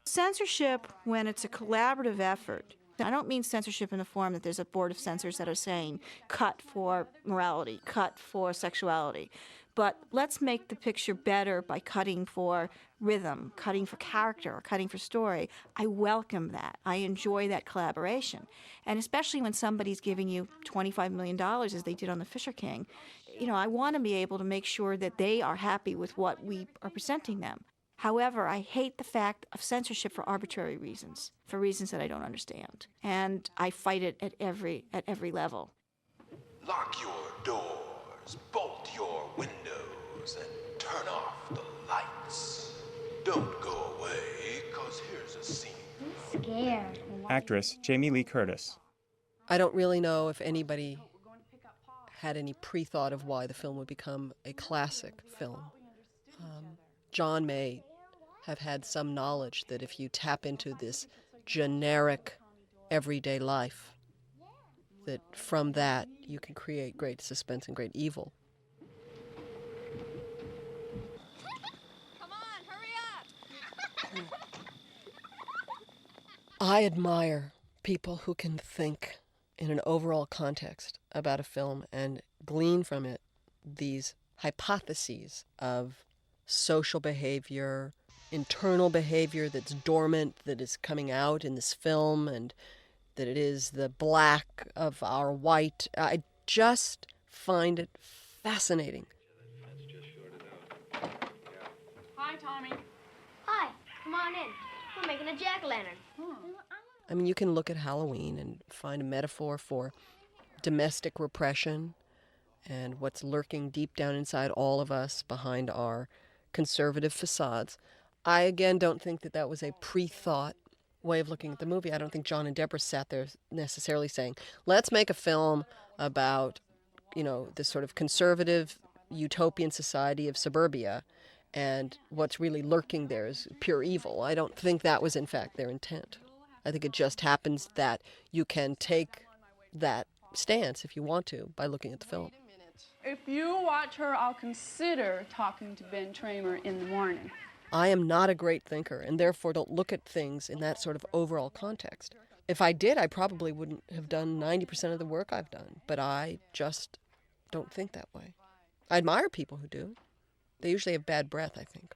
Censorship, when it's a collaborative effort, I don't mean censorship in the form that there's a board of censors that are saying cut for morality, cut for sexuality, but let's make the picture better by cutting for rhythm, cutting for character, or cutting for story. I welcome that. I enjoy that collaboration. And especially when somebody's giving you $25 million, as they did on The Fisher King, I want to be able to make sure that they are happy with what we are presenting them. However, I hate the fact of censorship for arbitrary reasons, for reasons that I don't understand. And I fight it at every level. Lock your doors, bolt your windows, and turn off the lights. Don't go away, 'cause here's a scene. I'm scared. Actress Jamie Lee Curtis. I don't really know if anybody had any pre-thought of why the film would become a classic film. John may have had some knowledge that if you tap into this generic everyday life, that from that you can create great suspense and great evil. Come on, hurry up! I admire people who can think in an overall context about a film and glean from it these hypotheses of social behavior, internal behavior that's dormant, that is coming out in this film, and that it is the black of our white. I just find it fascinating. Hi, Tommy. Hi, come on in. We're making a jack-o'-lantern. I mean, you can look at Halloween and find a metaphor for domestic repression and what's lurking deep down inside all of us behind our conservative facades. I, again, don't think that was a pre-thought way of looking at the movie. I don't think John and Deborah sat there necessarily saying, let's make a film about, this sort of conservative utopian society of suburbia, and what's really lurking there is pure evil. I don't think that was, in fact, their intent. I think it just happens that you can take that stance, if you want to, by looking at the film. If you watch her, I'll consider talking to Ben Tramer in the morning. I am not a great thinker, and therefore don't look at things in that sort of overall context. If I did, I probably wouldn't have done 90% of the work I've done, but I just don't think that way. I admire people who do. They usually have bad breath, I think.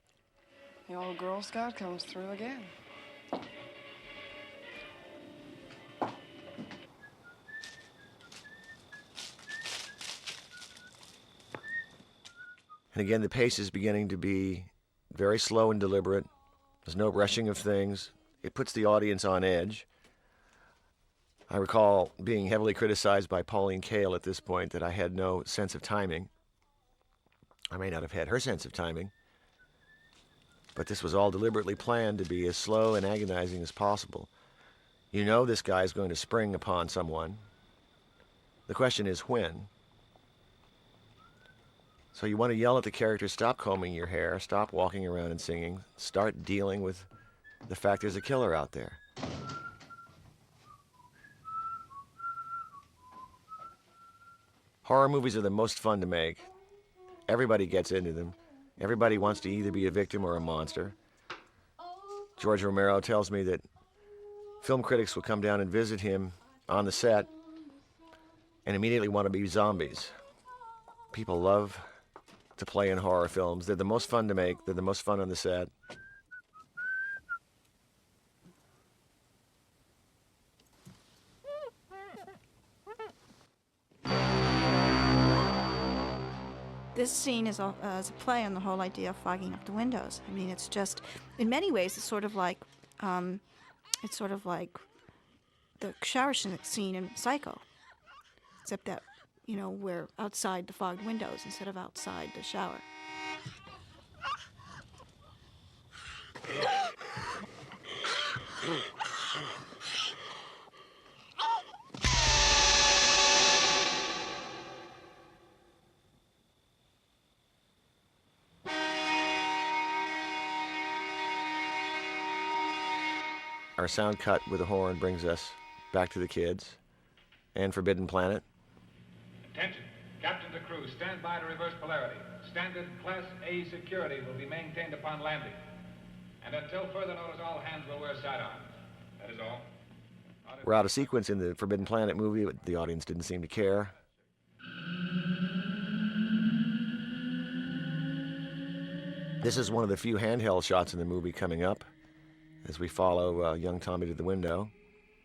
The old Girl Scout comes through again. And again, the pace is beginning to be very slow and deliberate. There's no rushing of things. It puts the audience on edge. I recall being heavily criticized by Pauline Kael at this point that I had no sense of timing. I may not have had her sense of timing, but this was all deliberately planned to be as slow and agonizing as possible. You know this guy is going to spring upon someone. The question is when. So you want to yell at the character, stop combing your hair, stop walking around and singing, start dealing with the fact there's a killer out there. Horror movies are the most fun to make. Everybody gets into them. Everybody wants to either be a victim or a monster. George Romero tells me that film critics will come down and visit him on the set and immediately want to be zombies. People love to play in horror films. They're the most fun to make. They're the most fun on the set. This scene is a play on the whole idea of fogging up the windows. I mean, it's just, in many ways, it's sort of like the shower scene in Psycho, except that, you know, we're outside the fogged windows instead of outside the shower. Our sound cut with a horn brings us back to the kids and Forbidden Planet. Attention, captains and crew, stand by to reverse polarity. Standard Class A security will be maintained upon landing. And until further notice, all hands will wear sidearms. That is all. We're out of sequence in the Forbidden Planet movie, but the audience didn't seem to care. This is one of the few handheld shots in the movie coming up as we follow young Tommy to the window.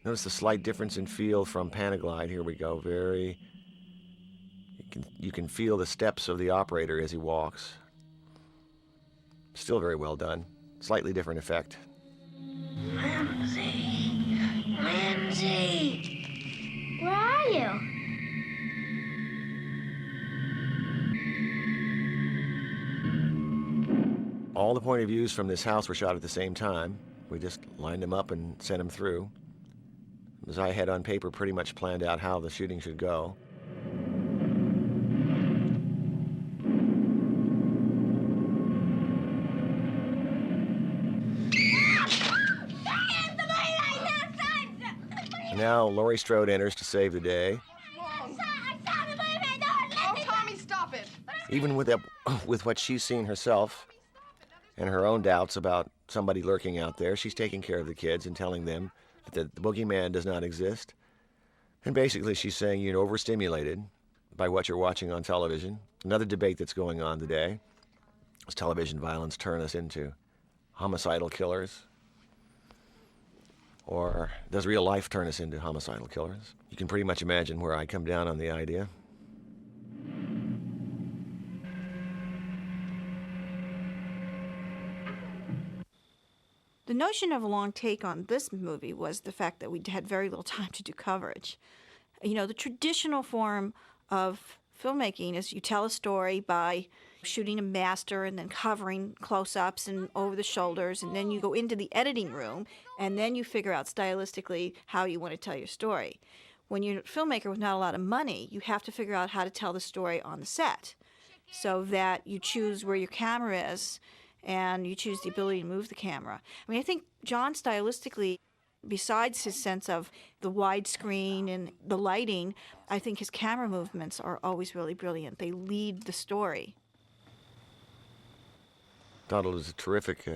Notice the slight difference in feel from Panaglide. Here we go. You can feel the steps of the operator as he walks. Still very well done. Slightly different effect. Lindsay! Where are you? All the point of views from this house were shot at the same time. We just lined them up and sent them through. As I had on paper pretty much planned out how the shooting should go. Now Laurie Strode enters to save the day. Oh, Tommy, stop it! Even with what she's seen herself and her own doubts about somebody lurking out there, she's taking care of the kids and telling them that the boogeyman does not exist. And basically she's saying you're overstimulated by what you're watching on television. Another debate that's going on today. Does television violence turn us into homicidal killers? Or does real life turn us into homicidal killers? You can pretty much imagine where I come down on the idea. The notion of a long take on this movie was the fact that we had very little time to do coverage. You know, the traditional form of filmmaking is you tell a story by shooting a master and then covering close-ups and over the shoulders, and then you go into the editing room and then you figure out stylistically how you want to tell your story. When you're a filmmaker with not a lot of money, you have to figure out how to tell the story on the set so that you choose where your camera is and you choose the ability to move the camera. I mean, I think John stylistically, besides his sense of the widescreen and the lighting, I think his camera movements are always really brilliant. They lead the story. Donald is a terrific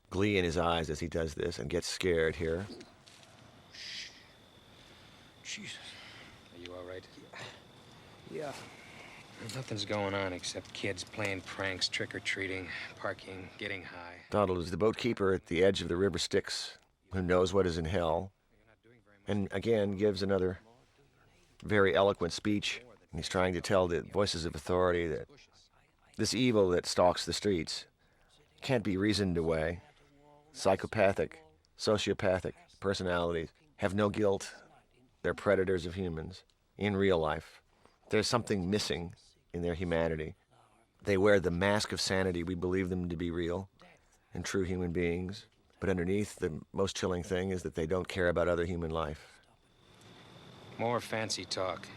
glee in his eyes as he does this and gets scared here. Jesus. Are you all right? Yeah. Nothing's going on except kids playing pranks, trick-or-treating, parking, getting high. Donald is the boat keeper at the edge of the river Styx, who knows what is in hell, and again gives another very eloquent speech. He's trying to tell the voices of authority that this evil that stalks the streets can't be reasoned away. Psychopathic, sociopathic personalities have no guilt. They're predators of humans in real life. There's something missing in their humanity. They wear the mask of sanity. We believe them to be real and true human beings. But underneath, the most chilling thing is that they don't care about other human life. More fancy talk.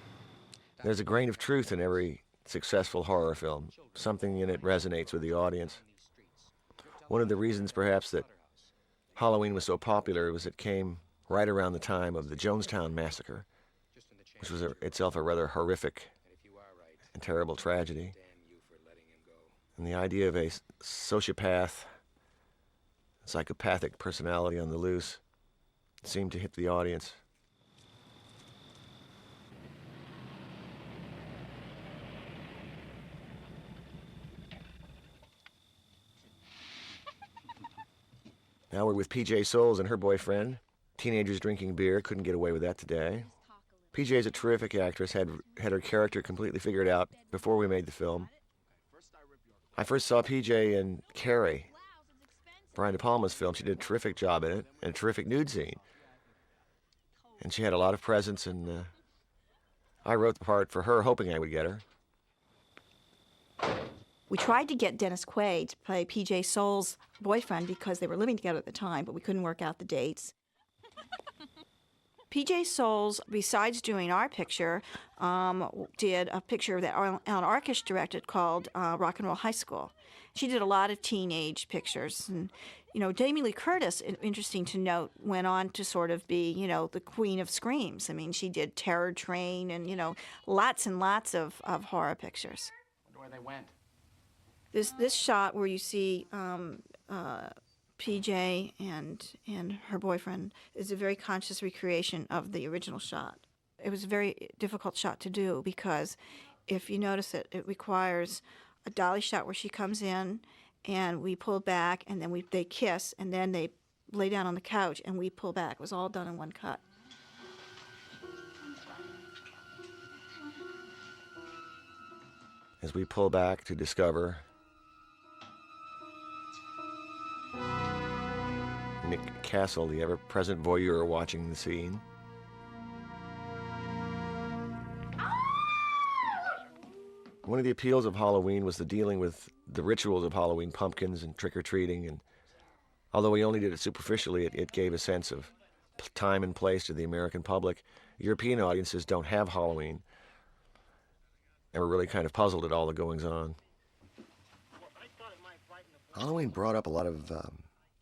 There's a grain of truth in every successful horror film. Something in it resonates with the audience. One of the reasons, perhaps, that Halloween was so popular was it came right around the time of the Jonestown Massacre, which was itself a rather horrific and terrible tragedy. And the idea of a sociopath, psychopathic personality on the loose seemed to hit the audience. Now we're with PJ Souls and her boyfriend. Teenagers drinking beer, couldn't get away with that today. PJ's a terrific actress, had her character completely figured out before we made the film. I first saw PJ in Carrie, Brian De Palma's film. She did a terrific job in it, and a terrific nude scene. And she had a lot of presence, and I wrote the part for her, hoping I would get her. We tried to get Dennis Quaid to play PJ Souls' boyfriend because they were living together at the time, but we couldn't work out the dates. PJ Souls, besides doing our picture, did a picture that Alan Arkish directed called Rock and Roll High School. She did a lot of teenage pictures. And, you know, Jamie Lee Curtis, interesting to note, went on to sort of be, you know, the queen of screams. I mean, she did Terror Train and, you know, lots and lots of horror pictures. Wonder where they went. This shot where you see PJ and her boyfriend is a very conscious recreation of the original shot. It was a very difficult shot to do because if you notice it requires a dolly shot where she comes in and we pull back and then they kiss and then they lay down on the couch and we pull back. It was all done in one cut. As we pull back to discover Nick Castle, the ever-present voyeur watching the scene. One of the appeals of Halloween was the dealing with the rituals of Halloween, pumpkins and trick-or-treating, and although we only did it superficially, it gave a sense of time and place to the American public. European audiences don't have Halloween, and were really kind of puzzled at all the goings-on. Halloween brought up a lot of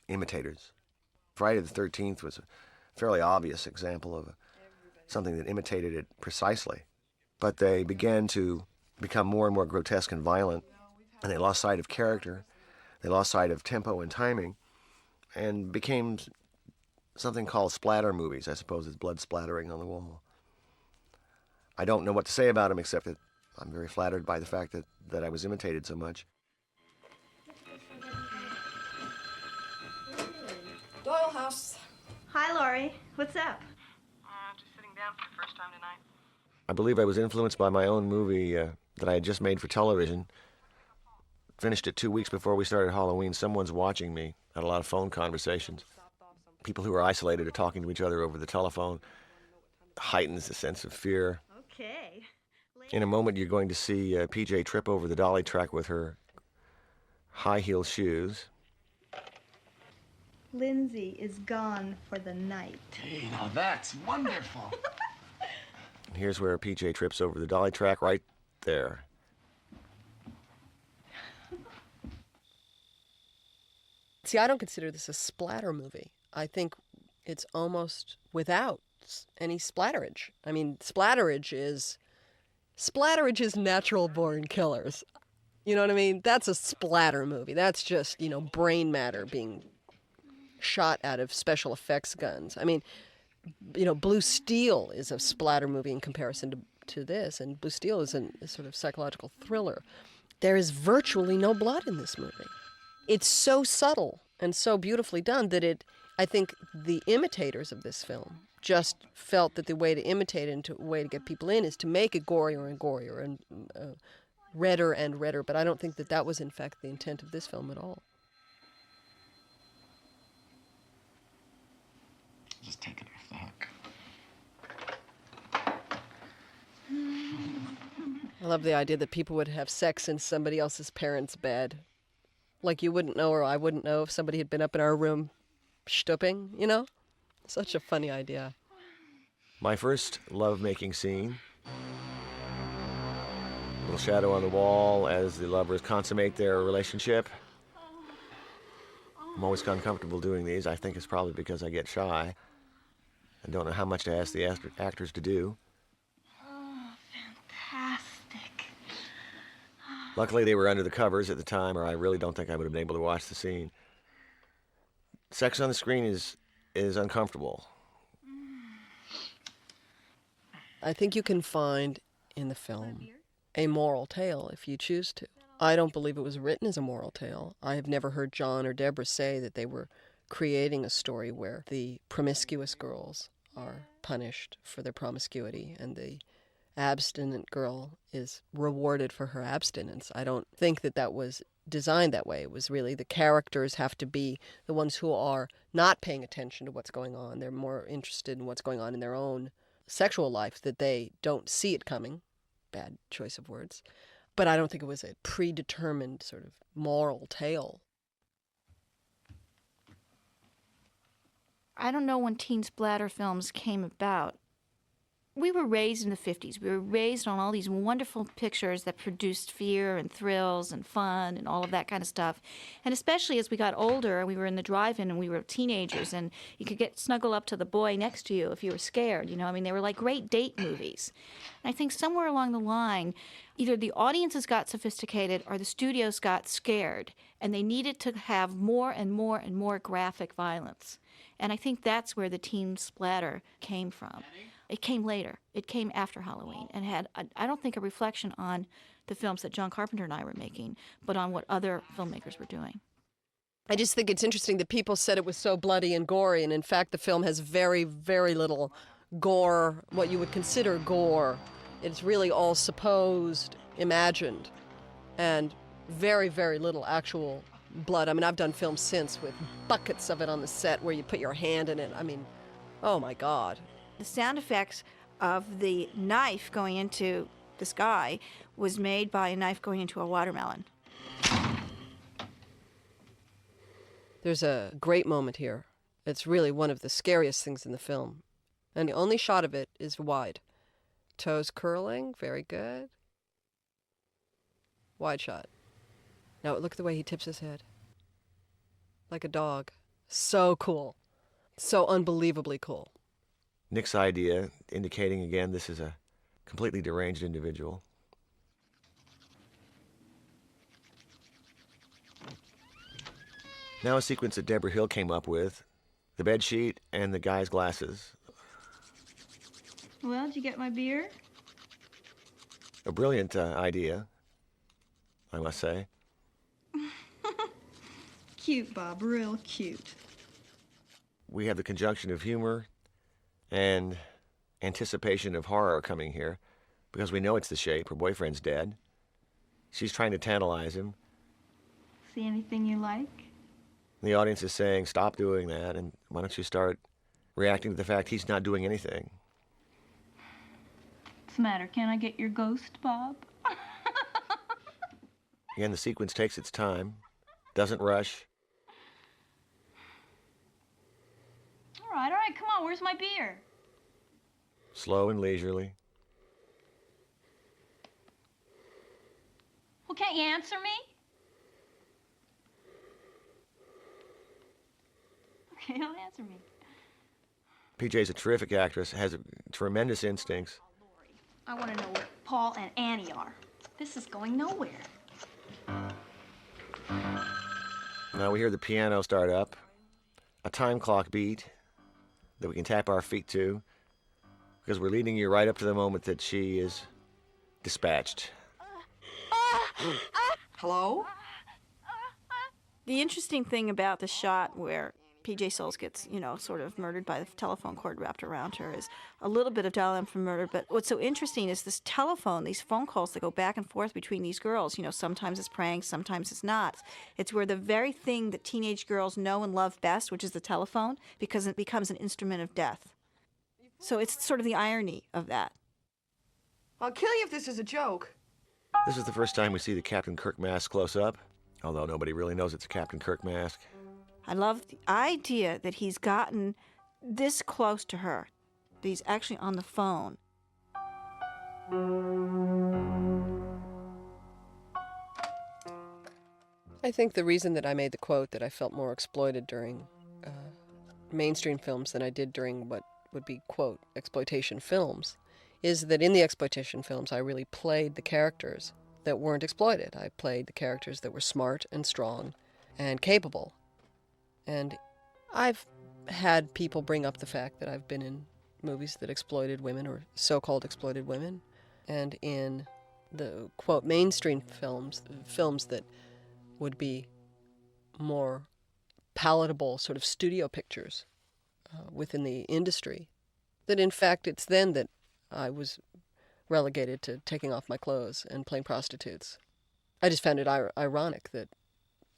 imitators. Friday the 13th was a fairly obvious example of something that imitated it precisely. But they began to become more and more grotesque and violent, and they lost sight of character, they lost sight of tempo and timing, and became something called splatter movies. I suppose it's blood splattering on the wall. I don't know what to say about them except that I'm very flattered by the fact that I was imitated so much. Doyle House. Hi, Laurie. What's up? Just sitting down for the first time tonight. I believe I was influenced by my own movie that I had just made for television. Finished it 2 weeks before we started Halloween. Someone's watching me. Had a lot of phone conversations. People who are isolated are talking to each other over the telephone. Heightens the sense of fear. Okay. In a moment, you're going to see PJ trip over the dolly track with her high heel shoes. Lindsay is gone for the night. Hey, now that's wonderful. And here's where PJ trips over the dolly track, right there. See, I don't consider this a splatter movie. I think it's almost without any splatterage. I mean, splatterage is natural-born killers. You know what I mean? That's a splatter movie. That's just, you know, brain matter being shot out of special effects guns. I mean, you know, Blue Steel is a splatter movie in comparison to this, and Blue Steel is a sort of psychological thriller. There is virtually no blood in this movie. It's so subtle and so beautifully done that I think the imitators of this film just felt that the way to imitate it and the way to get people in is to make it gorier and gorier and redder and redder, but I don't think that was in fact the intent of this film at all. Just take it off the hook. I love the idea that people would have sex in somebody else's parents' bed. Like you wouldn't know or I wouldn't know if somebody had been up in our room stooping, you know? Such a funny idea. My first love-making scene. Little shadow on the wall as the lovers consummate their relationship. I'm always uncomfortable doing these. I think it's probably because I get shy. I don't know how much to ask the actors to do. Oh, fantastic. Luckily, they were under the covers at the time, or I really don't think I would have been able to watch the scene. Sex on the screen is uncomfortable. I think you can find in the film a moral tale if you choose to. I don't believe it was written as a moral tale. I have never heard John or Deborah say that they were creating a story where the promiscuous girls are punished for their promiscuity and the abstinent girl is rewarded for her abstinence. I don't think that was designed that way. It was really the characters have to be the ones who are not paying attention to what's going on. They're more interested in what's going on in their own sexual life, that they don't see it coming. Bad choice of words. But I don't think it was a predetermined sort of moral tale. I don't know when teen splatter films came about. We were raised in the 50s. We were raised on all these wonderful pictures that produced fear and thrills and fun and all of that kind of stuff. And especially as we got older and we were in the drive-in and we were teenagers and you could snuggle up to the boy next to you if you were scared, you know. I mean, they were like great date movies. And I think somewhere along the line, either the audiences got sophisticated or the studios got scared and they needed to have more and more and more graphic violence. And I think that's where the teen splatter came from. It came later. It came after Halloween and had, I don't think, a reflection on the films that John Carpenter and I were making, but on what other filmmakers were doing. I just think it's interesting that people said it was so bloody and gory, and in fact the film has very, very little gore, what you would consider gore. It's really all supposed, imagined, and very, very little actual blood. I mean, I've done films since with buckets of it on the set where you put your hand in it. I mean, oh my God. The sound effects of the knife going into the sky was made by a knife going into a watermelon. There's a great moment here. It's really one of the scariest things in the film. And the only shot of it is wide. Toes curling, very good. Wide shot. Now look at the way he tips his head. Like a dog. So cool. So unbelievably cool. Nick's idea, indicating again this is a completely deranged individual. Now a sequence that Deborah Hill came up with, the bed sheet and the guy's glasses. Well, did you get my beer? A brilliant idea, I must say. Cute, Bob, real cute. We have the conjunction of humor and anticipation of horror coming here because we know it's the shape. Her boyfriend's dead. She's trying to tantalize him. See anything you like? The audience is saying, stop doing that, and why don't you start reacting to the fact he's not doing anything? What's the matter? Can I get your ghost, Bob? Again, the sequence takes its time, doesn't rush. All right, come on, where's my beer? Slow and leisurely. Well, can't you answer me? Okay, don't answer me. PJ's a terrific actress, has tremendous instincts. I want to know where Paul and Annie are. This is going nowhere. Now we hear the piano start up, a time clock beat that we can tap our feet to. because we're leading you right up to the moment that she is dispatched. Hello? The interesting thing about the shot where P.J. Souls gets, sort of murdered by the telephone cord wrapped around her is a little bit of dial-M for murder. But what's so interesting is this telephone, these phone calls that go back and forth between these girls. Sometimes it's praying, sometimes it's not. It's where the very thing that teenage girls know and love best, which is the telephone, because it becomes an instrument of death. So it's sort of the irony of that. I'll kill you if this is a joke. This is the first time we see the Captain Kirk mask close up, although nobody really knows it's a Captain Kirk mask. I love the idea that he's gotten this close to her, that he's actually on the phone. I think the reason that I made the quote that I felt more exploited during mainstream films than I did during what would be, quote, exploitation films, is that in the exploitation films I really played the characters that weren't exploited. I played the characters that were smart and strong and capable. And I've had people bring up the fact that I've been in movies that exploited women or so-called exploited women, and in the, quote, mainstream films that would be more palatable sort of studio pictures within the industry, that in fact it's then that I was relegated to taking off my clothes and playing prostitutes. I just found it ironic that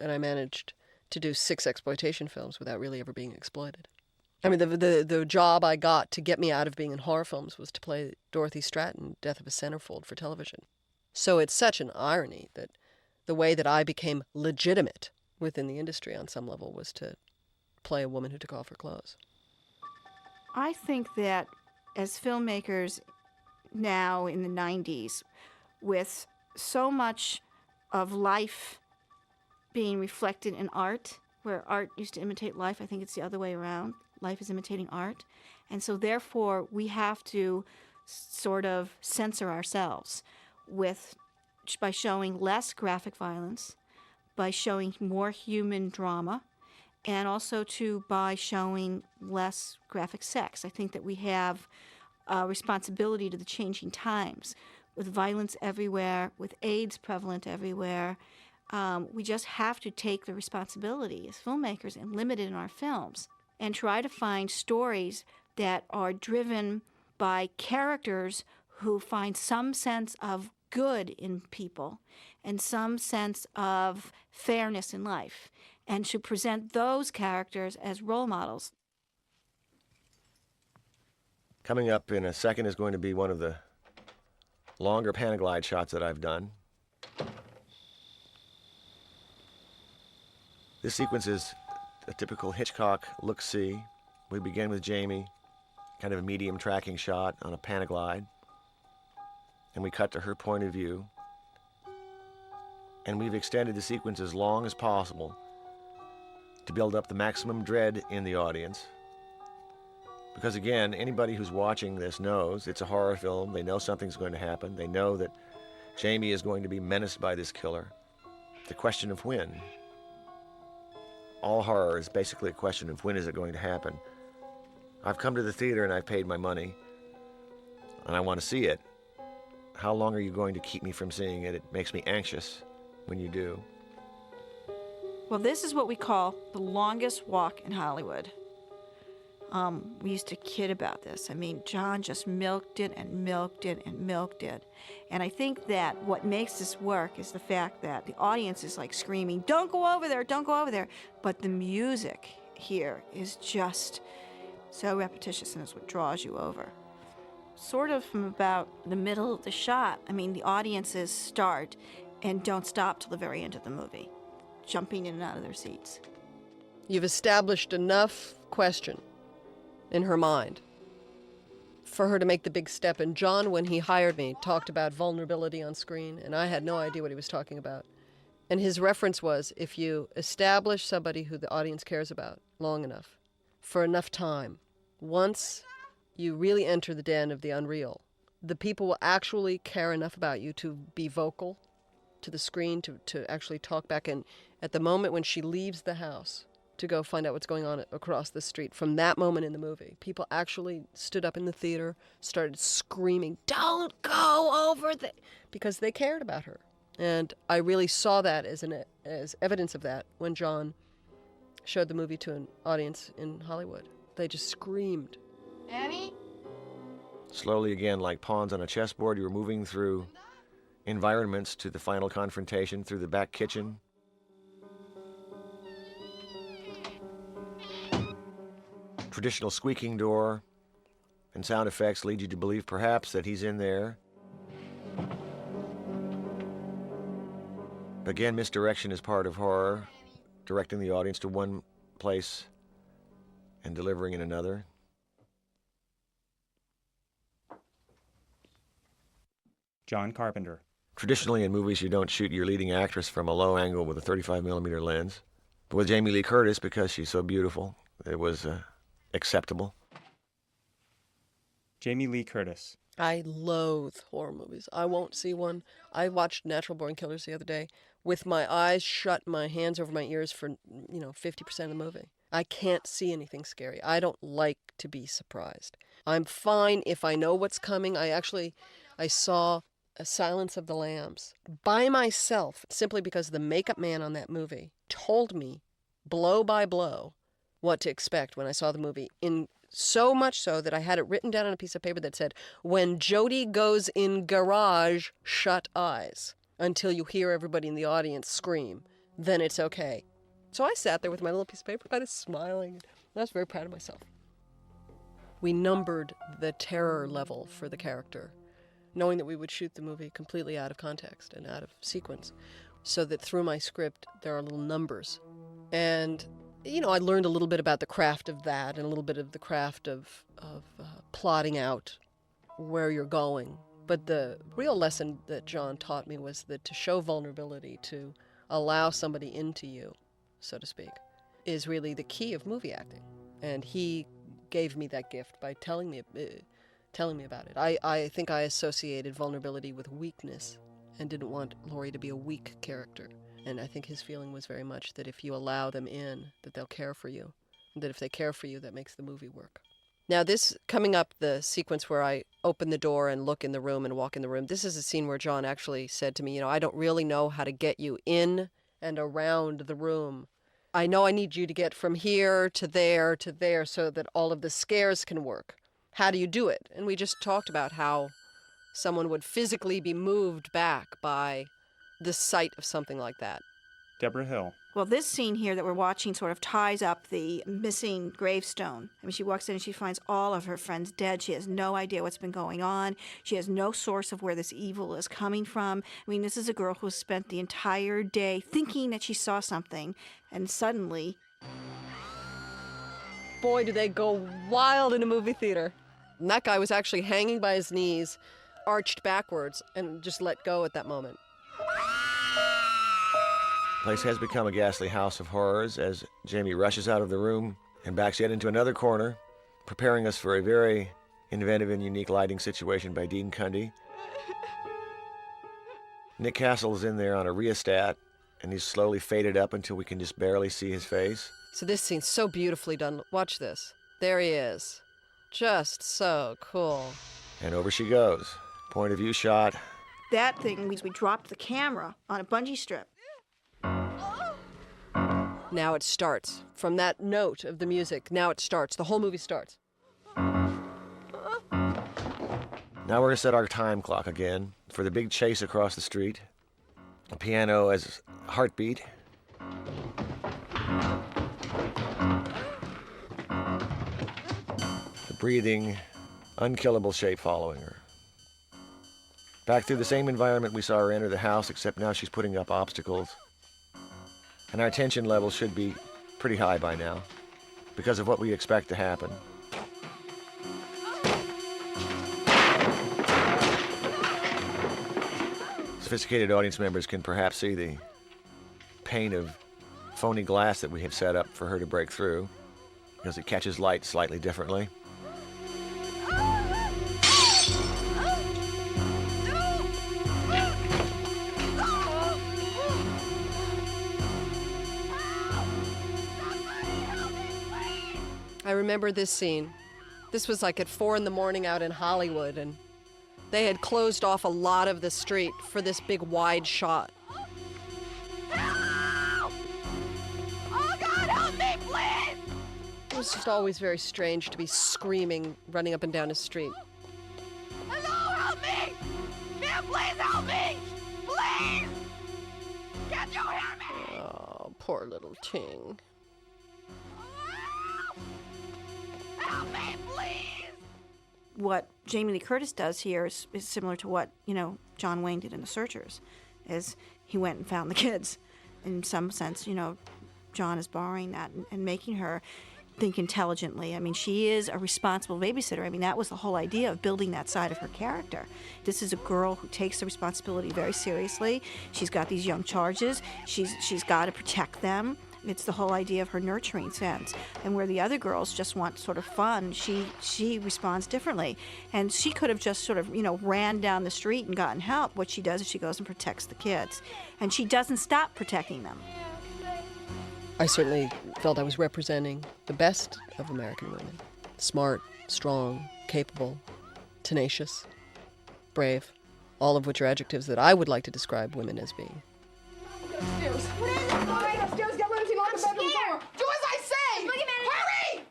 I managed to do 6 exploitation films without really ever being exploited. I mean, the job I got to get me out of being in horror films was to play Dorothy Stratton, Death of a Centerfold, for television. So it's such an irony that the way that I became legitimate within the industry on some level was to play a woman who took off her clothes. I think that as filmmakers now in the 90s, with so much of life being reflected in art, where art used to imitate life, I think it's the other way around. Life is imitating art. And so therefore we have to sort of censor ourselves by showing less graphic violence, by showing more human drama, and also by showing less graphic sex. I think that we have a responsibility to the changing times. With violence everywhere, with AIDS prevalent everywhere, we just have to take the responsibility as filmmakers and limit it in our films and try to find stories that are driven by characters who find some sense of good in people and some sense of fairness in life, and should present those characters as role models. Coming up in a second is going to be one of the longer Panaglide shots that I've done. This sequence is a typical Hitchcock look-see. We begin with Jamie, kind of a medium tracking shot on a Panaglide, and we cut to her point of view. And we've extended the sequence as long as possible to build up the maximum dread in the audience. Because again, anybody who's watching this knows it's a horror film. They know something's going to happen. They know that Jamie is going to be menaced by this killer. It's a question of when. All horror is basically a question of when is it going to happen. I've come to the theater and I've paid my money, and I want to see it. How long are you going to keep me from seeing it? It makes me anxious when you do. Well, this is what we call the longest walk in Hollywood. We used to kid about this. I mean, John just milked it and milked it and milked it. And I think that what makes this work is the fact that the audience is like screaming, "Don't go over there, don't go over there." But the music here is just so repetitious, and it's what draws you over. Sort of from about the middle of the shot, I mean, the audiences start and don't stop till the very end of the movie, jumping in and out of their seats. You've established enough question in her mind for her to make the big step. And John, when he hired me, talked about vulnerability on screen, and I had no idea what he was talking about. And his reference was, if you establish somebody who the audience cares about long enough, for enough time, once you really enter the den of the unreal, the people will actually care enough about you to be vocal to the screen, to actually talk back. And at the moment when she leaves the house to go find out what's going on across the street. From that moment in the movie, people actually stood up in the theater, started screaming, "Don't go over there," because they cared about her. And I really saw that as evidence of that when John showed the movie to an audience in Hollywood. They just screamed. Annie? Slowly again, like pawns on a chessboard, you were moving through environments to the final confrontation through the back kitchen. Traditional squeaking door and sound effects lead you to believe perhaps that he's in there. Again, misdirection is part of horror, directing the audience to one place and delivering in another. John Carpenter. Traditionally in movies, you don't shoot your leading actress from a low angle with a 35mm lens. But with Jamie Lee Curtis, because she's so beautiful, it was acceptable. Jamie Lee Curtis. I loathe horror movies. I won't see one. I watched Natural Born Killers the other day with my eyes shut, my hands over my ears for, 50% of the movie. I can't see anything scary. I don't like to be surprised. I'm fine if I know what's coming. I saw A Silence of the Lambs by myself simply because the makeup man on that movie told me blow by blow what to expect when I saw the movie, in so much so that I had it written down on a piece of paper that said, "When Jody goes in garage, shut eyes until you hear everybody in the audience scream. Then it's okay." So I sat there with my little piece of paper, kind of smiling. I was very proud of myself. We numbered the terror level for the character, knowing that we would shoot the movie completely out of context and out of sequence, so that through my script there are little numbers. And I learned a little bit about the craft of that and a little bit of the craft of plotting out where you're going. But the real lesson that John taught me was that to show vulnerability, to allow somebody into you, so to speak, is really the key of movie acting. And he gave me that gift by telling me about it. I think I associated vulnerability with weakness and didn't want Laurie to be a weak character. And I think his feeling was very much that if you allow them in, that they'll care for you. And that if they care for you, that makes the movie work. Now this, coming up, the sequence where I open the door and look in the room and walk in the room, this is a scene where John actually said to me, I don't really know how to get you in and around the room. I know I need you to get from here to there so that all of the scares can work. How do you do it? And we just talked about how someone would physically be moved back by the sight of something like that. Deborah Hill. Well, this scene here that we're watching sort of ties up the missing gravestone. I mean, she walks in and she finds all of her friends dead. She has no idea what's been going on. She has no source of where this evil is coming from. I mean, this is a girl who spent the entire day thinking that she saw something, and suddenly... Boy, do they go wild in a movie theater. And that guy was actually hanging by his knees, arched backwards, and just let go at that moment. The place has become a ghastly house of horrors as Jamie rushes out of the room and backs yet into another corner, preparing us for a very inventive and unique lighting situation by Dean Cundy. Nick Castle is in there on a rheostat, and he's slowly faded up until we can just barely see his face. So this scene's so beautifully done. Watch this. There he is. Just so cool. And over she goes. Point of view shot. That thing means we dropped the camera on a bungee strip. Now it starts. From that note of the music, now it starts. The whole movie starts. Now we're going to set our time clock again for the big chase across the street. A piano as heartbeat. The breathing, unkillable shape following her. Back through the same environment we saw her enter the house, except now she's putting up obstacles. And our tension level should be pretty high by now because of what we expect to happen. Sophisticated audience members can perhaps see the pane of phony glass that we have set up for her to break through because it catches light slightly differently. I remember this scene. This was like at 4 a.m. out in Hollywood, and they had closed off a lot of the street for this big wide shot. Help! Oh, God, help me, please! It was just always very strange to be screaming, running up and down a street. Hello, help me! Man, please help me! Please! Can't you hear me? Oh, poor little Ting. Help me, please! What Jamie Lee Curtis does here is similar to what, John Wayne did in The Searchers, is he went and found the kids. In some sense, John is borrowing that and making her think intelligently. I mean, she is a responsible babysitter. I mean, that was the whole idea of building that side of her character. This is a girl who takes the responsibility very seriously. She's got these young charges. She's got to protect them. It's the whole idea of her nurturing sense. And where the other girls just want sort of fun, she responds differently. And she could have just sort of, ran down the street and gotten help. What she does is she goes and protects the kids. And she doesn't stop protecting them. I certainly felt I was representing the best of American women. Smart, strong, capable, tenacious, brave, all of which are adjectives that I would like to describe women as being. Upstairs. Upstairs, get Lindsay on the bedroom door. Do as I say! Hurry!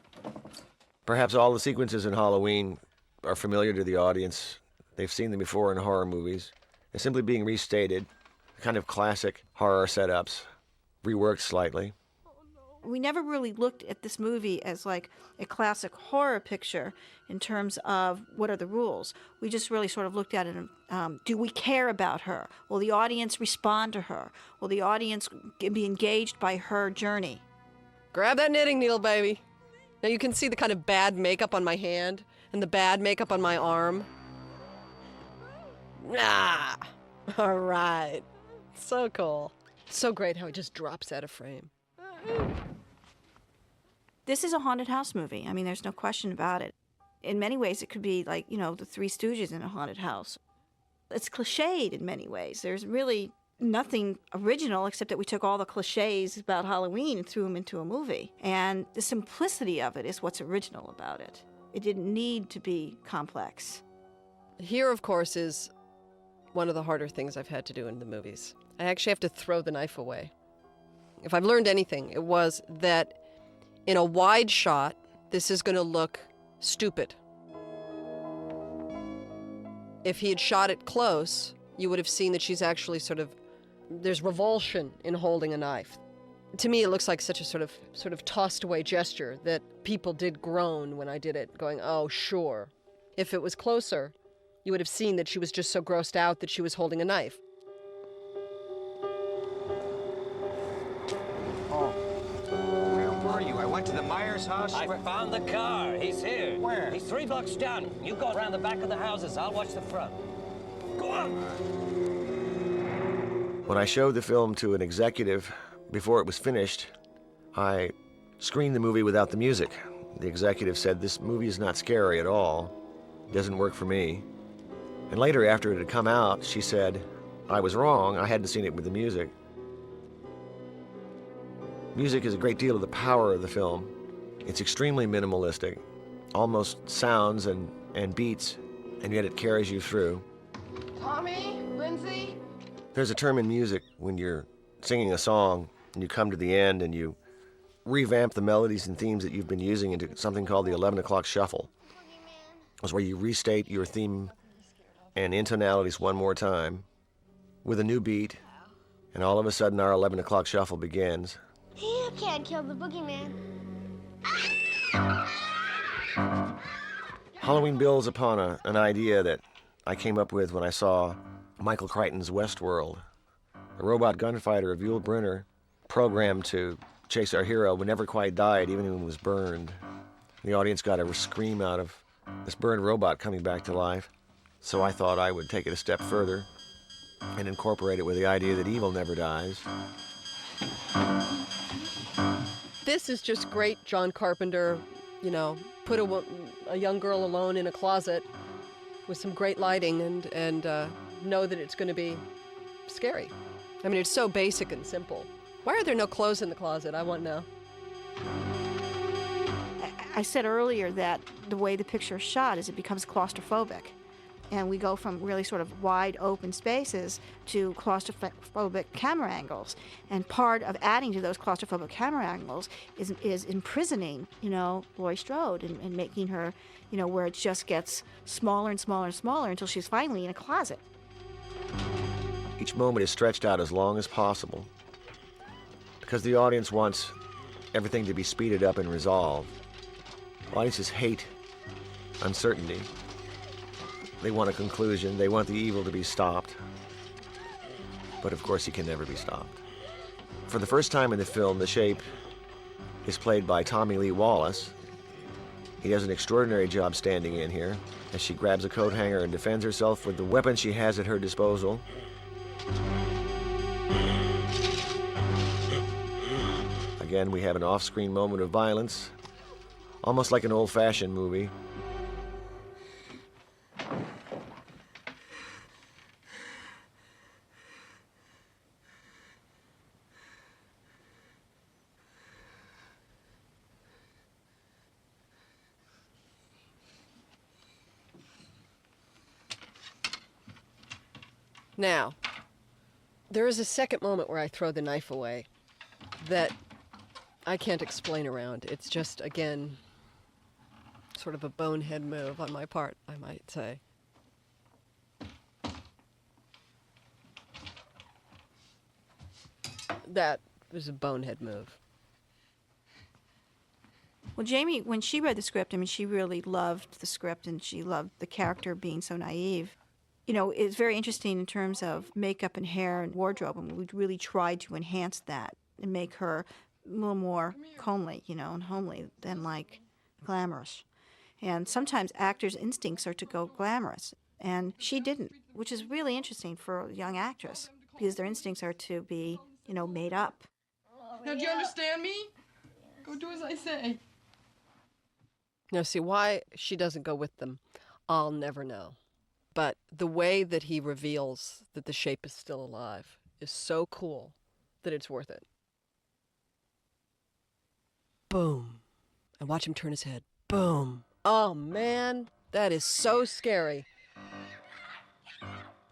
Perhaps all the sequences in Halloween are familiar to the audience. They've seen them before in horror movies. They're simply being restated, kind of classic horror setups, reworked slightly. We never really looked at this movie as like a classic horror picture in terms of what are the rules. We just really sort of looked at it and do we care about her? Will the audience respond to her? Will the audience be engaged by her journey? Grab that knitting needle, baby. Now you can see the kind of bad makeup on my hand and the bad makeup on my arm. Ah, all right. So cool. So great how it just drops out of frame. This is a haunted house movie. I mean, there's no question about it. In many ways, it could be like, the Three Stooges in a haunted house. It's cliched in many ways. There's really nothing original except that we took all the cliches about Halloween and threw them into a movie. And the simplicity of it is what's original about it. It didn't need to be complex. Here, of course, is one of the harder things I've had to do in the movies. I actually have to throw the knife away. If I've learned anything, it was that in a wide shot, this is going to look stupid. If he had shot it close, you would have seen that she's actually there's revulsion in holding a knife. To me, it looks like such a sort of tossed away gesture that people did groan when I did it, going, oh, sure. If it was closer, you would have seen that she was just so grossed out that she was holding a knife. I went to the Myers house. I found the car. He's here. Where? He's 3 blocks down. You go around the back of the houses. I'll watch the front. Go on. When I showed the film to an executive before it was finished, I screened the movie without the music. The executive said, this movie is not scary at all. It doesn't work for me. And later, after it had come out, she said, I was wrong. I hadn't seen it with the music. Music is a great deal of the power of the film. It's extremely minimalistic, almost sounds and beats, and yet it carries you through. Tommy, Lindsay. There's a term in music when you're singing a song and you come to the end and you revamp the melodies and themes that you've been using into something called the 11 o'clock shuffle. It's where you restate your theme and intonalities one more time with a new beat, and all of a sudden our 11 o'clock shuffle begins. You can't kill the boogeyman. Halloween builds upon an idea that I came up with when I saw Michael Crichton's Westworld. A robot gunfighter of Yul Brynner, programmed to chase our hero, but never quite died, even when he was burned. The audience got a scream out of this burned robot coming back to life. So I thought I would take it a step further and incorporate it with the idea that evil never dies. This is just great John Carpenter, put a young girl alone in a closet with some great lighting and know that it's going to be scary. I mean, it's so basic and simple. Why are there no clothes in the closet? I want to know. I said earlier that the way the picture is shot is it becomes claustrophobic. And we go from really sort of wide open spaces to claustrophobic camera angles. And part of adding to those claustrophobic camera angles is imprisoning, Laurie Strode and making her, where it just gets smaller and smaller and smaller until she's finally in a closet. Each moment is stretched out as long as possible because the audience wants everything to be speeded up and resolved. Audiences hate uncertainty. They want a conclusion. They want the evil to be stopped. But of course, he can never be stopped. For the first time in the film, the Shape is played by Tommy Lee Wallace. He does an extraordinary job standing in here as she grabs a coat hanger and defends herself with the weapon she has at her disposal. Again, we have an off-screen moment of violence, almost like an old-fashioned movie. Now, there is a second moment where I throw the knife away that I can't explain around. It's just, again, sort of a bonehead move on my part, I might say. That was a bonehead move. Well, Jamie, when she read the script, she really loved the script and she loved the character being so naive. It's very interesting in terms of makeup and hair and wardrobe, and we really tried to enhance that and make her a little more comely, and homely than like glamorous. And sometimes actors' instincts are to go glamorous, and she didn't, which is really interesting for a young actress because their instincts are to be, made up. Now, do you understand me? Go do as I say. Now, see, why she doesn't go with them, I'll never know. But the way that he reveals that the Shape is still alive is so cool that it's worth it. Boom. And watch him turn his head. Boom. Oh, man, that is so scary.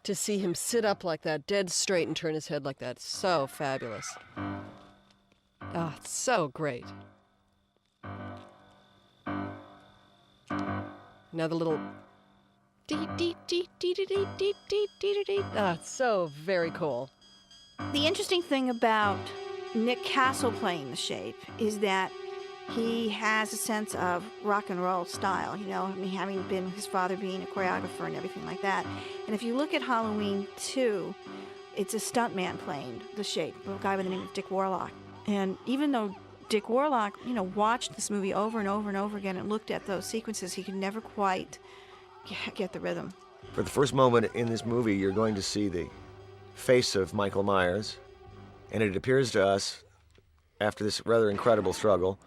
To see him sit up like that, dead straight, and turn his head like that. So fabulous. Ah, it's so great. Now the little... Ah, it's so very cool. The interesting thing about Nick Castle playing the Shape is that he has a sense of rock and roll style, having been his father being a choreographer and everything like that. And if you look at Halloween 2, it's a stuntman playing the Shape, a guy by the name of Dick Warlock. And even though Dick Warlock, watched this movie over and over and over again and looked at those sequences, he could never quite get the rhythm. For the first moment in this movie, you're going to see the face of Michael Myers, and it appears to us, after this rather incredible struggle,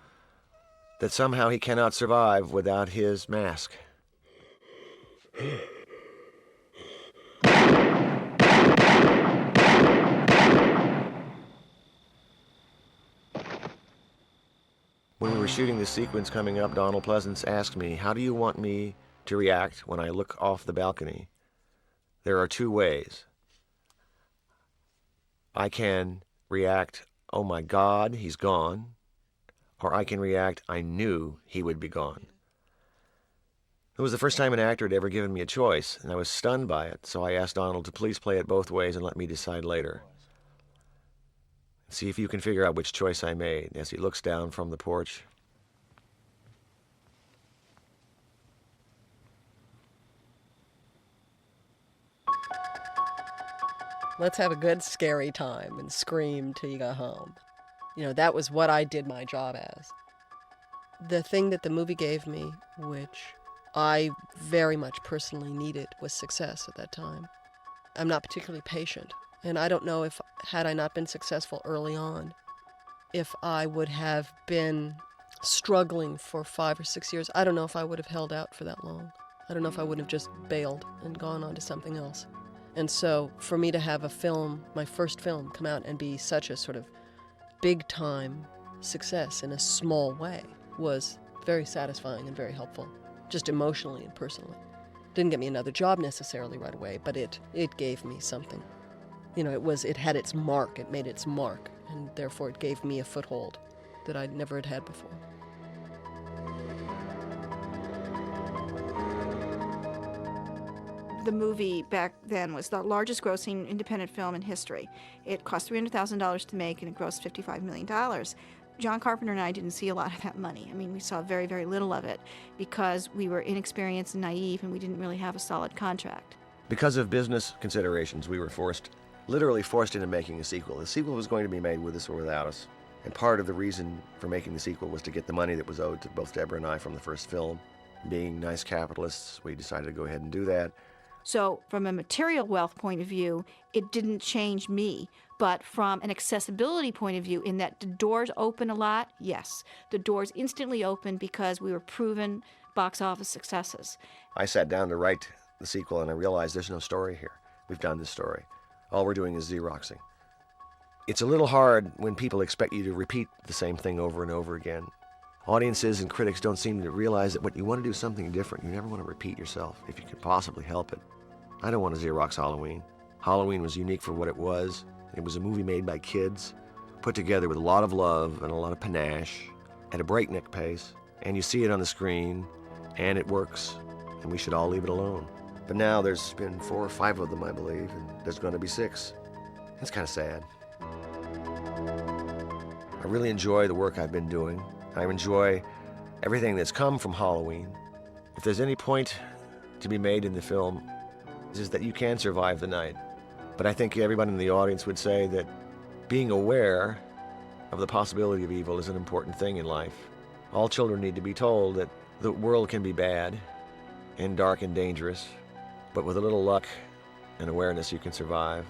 that somehow he cannot survive without his mask. When we were shooting this sequence coming up, Donald Pleasance asked me, "How do you want me to react when I look off the balcony?" There are two ways. I can react, "Oh my God, he's gone," or I can react, "I knew he would be gone." It was the first time an actor had ever given me a choice, and I was stunned by it, so I asked Donald to please play it both ways and let me decide later. See if you can figure out which choice I made as he looks down from the porch. Let's have a good scary time and scream till you go home. That was what I did my job as. The thing that the movie gave me, which I very much personally needed, was success at that time. I'm not particularly patient, and I don't know if, had I not been successful early on, if I would have been struggling for 5 or 6 years. I don't know if I would have held out for that long. I don't know if I would have just bailed and gone on to something else. And so for me to have a film, my first film, come out and be such a sort of big-time success in a small way was very satisfying and very helpful, just emotionally and personally. Didn't get me another job necessarily right away, but it gave me something. You know, it had its mark, it made its mark, and therefore it gave me a foothold that I never had had before. The movie back then was the largest grossing independent film in history. It cost $300,000 to make, and it grossed $55 million. John Carpenter and I didn't see a lot of that money. I mean, we saw very, very little of it because we were inexperienced and naive, and we didn't really have a solid contract. Because of business considerations, we were literally forced into making a sequel. The sequel was going to be made with us or without us. And part of the reason for making the sequel was to get the money that was owed to both Deborah and I from the first film. Being nice capitalists, we decided to go ahead and do that. So from a material wealth point of view, it didn't change me. But from an accessibility point of view, in that the doors open a lot, yes. The doors instantly open because we were proven box office successes. I sat down to write the sequel and I realized there's no story here. We've done this story. All we're doing is Xeroxing. It's a little hard when people expect you to repeat the same thing over and over again. Audiences and critics don't seem to realize that when you want to do something different, you never want to repeat yourself if you can possibly help it. I don't want to Xerox Halloween. Halloween was unique for what it was. It was a movie made by kids, put together with a lot of love and a lot of panache, at a breakneck pace, and you see it on the screen, and it works, and we should all leave it alone. But now there's been 4 or 5 of them, I believe, and there's going to be 6. It's kind of sad. I really enjoy the work I've been doing. I enjoy everything that's come from Halloween. If there's any point to be made in the film, is that you can survive the night. But I think everybody in the audience would say that being aware of the possibility of evil is an important thing in life. All children need to be told that the world can be bad and dark and dangerous, but with a little luck and awareness you can survive.